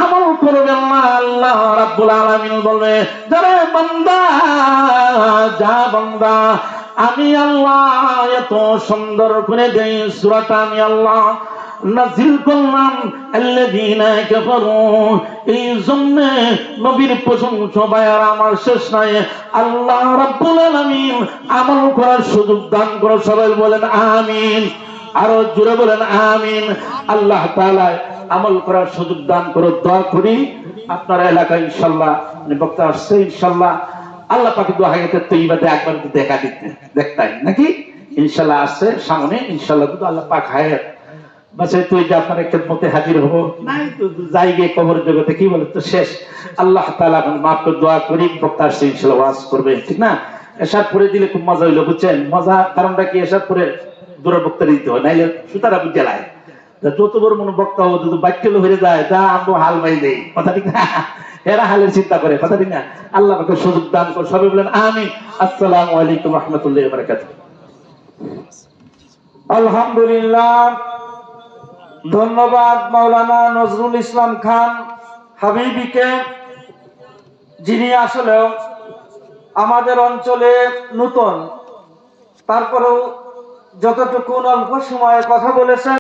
আমল করবেন না, আল্লাহ রাব্বুল আলামিন বলবে, যারা বান্দা যা বান্দা আমি আল্লাহ এত সুন্দর করে দেই সূরাটা আমি আল্লাহ নাযিল করলাম, আল্লাযীনা কাফারু। এই জন্য নবীর প্রশংসা ভাইয়ার আমার শেষ নাই। আল্লাহ রাব্বুল আলামিন আমল করার সুযোগ দান করো, সবাই বলেন আমিন। আরো জোরে বলেন আমিন। আল্লাহ তাআলা আমল করার সুযোগ দান করো। দোয়া করি আপনার এলাকায় ইনশাআল্লাহ বক্তা আসছে, ইনশাআল্লাহ আল্লাহ পাক দোয়া হায়াতে তৈবাতে একবার দেখা দিতে দেখতাই নাকি ইনশাআল্লাহ আসছে সামনে, ইনশাআল্লাহ তো আল্লাহ পাক হায়াত বাঁচাই তুই যে আপনার খেদমতে হাজির হব নাই তো যাই গিয়ে কবর জগতে কি বলে তো শেষ। আল্লাহ তাআলা মাফ করে দোয়া করি বক্তা আসছে ইনশাআল্লাহ ওয়াজ করবে, ঠিক না? এসব পরে দিলে খুব মজা হইলো, বুঝছেন? মজা কারণটা কি, এসব পরে দূরে বক্তা দিতে হয়, নাইলে সুতারা বুঝে লাই যত বড় মনে বক্তা হবো যদি বাক্যল হয়ে যায় যা আমরা হাল মাই দেই, কথা ঠিক না? এরা হালের চিন্তা করে, কথা ঠিক না? আল্লাহ আমাকে সুযোগ দান করে, সবাই বলেন আমিন। আসসালামু আলাইকুম ওয়া রাহমাতুল্লাহি ওয়া বারাকাতুহু। আলহামদুলিল্লাহ, ধন্যবাদ মাওলানা নজরুল ইসলাম খান হাবিবিকে, যিনি আসলে আমাদের অঞ্চলে নতুন, তারপরেও যতটুকু অল্প সময়ে কথা বলেছেন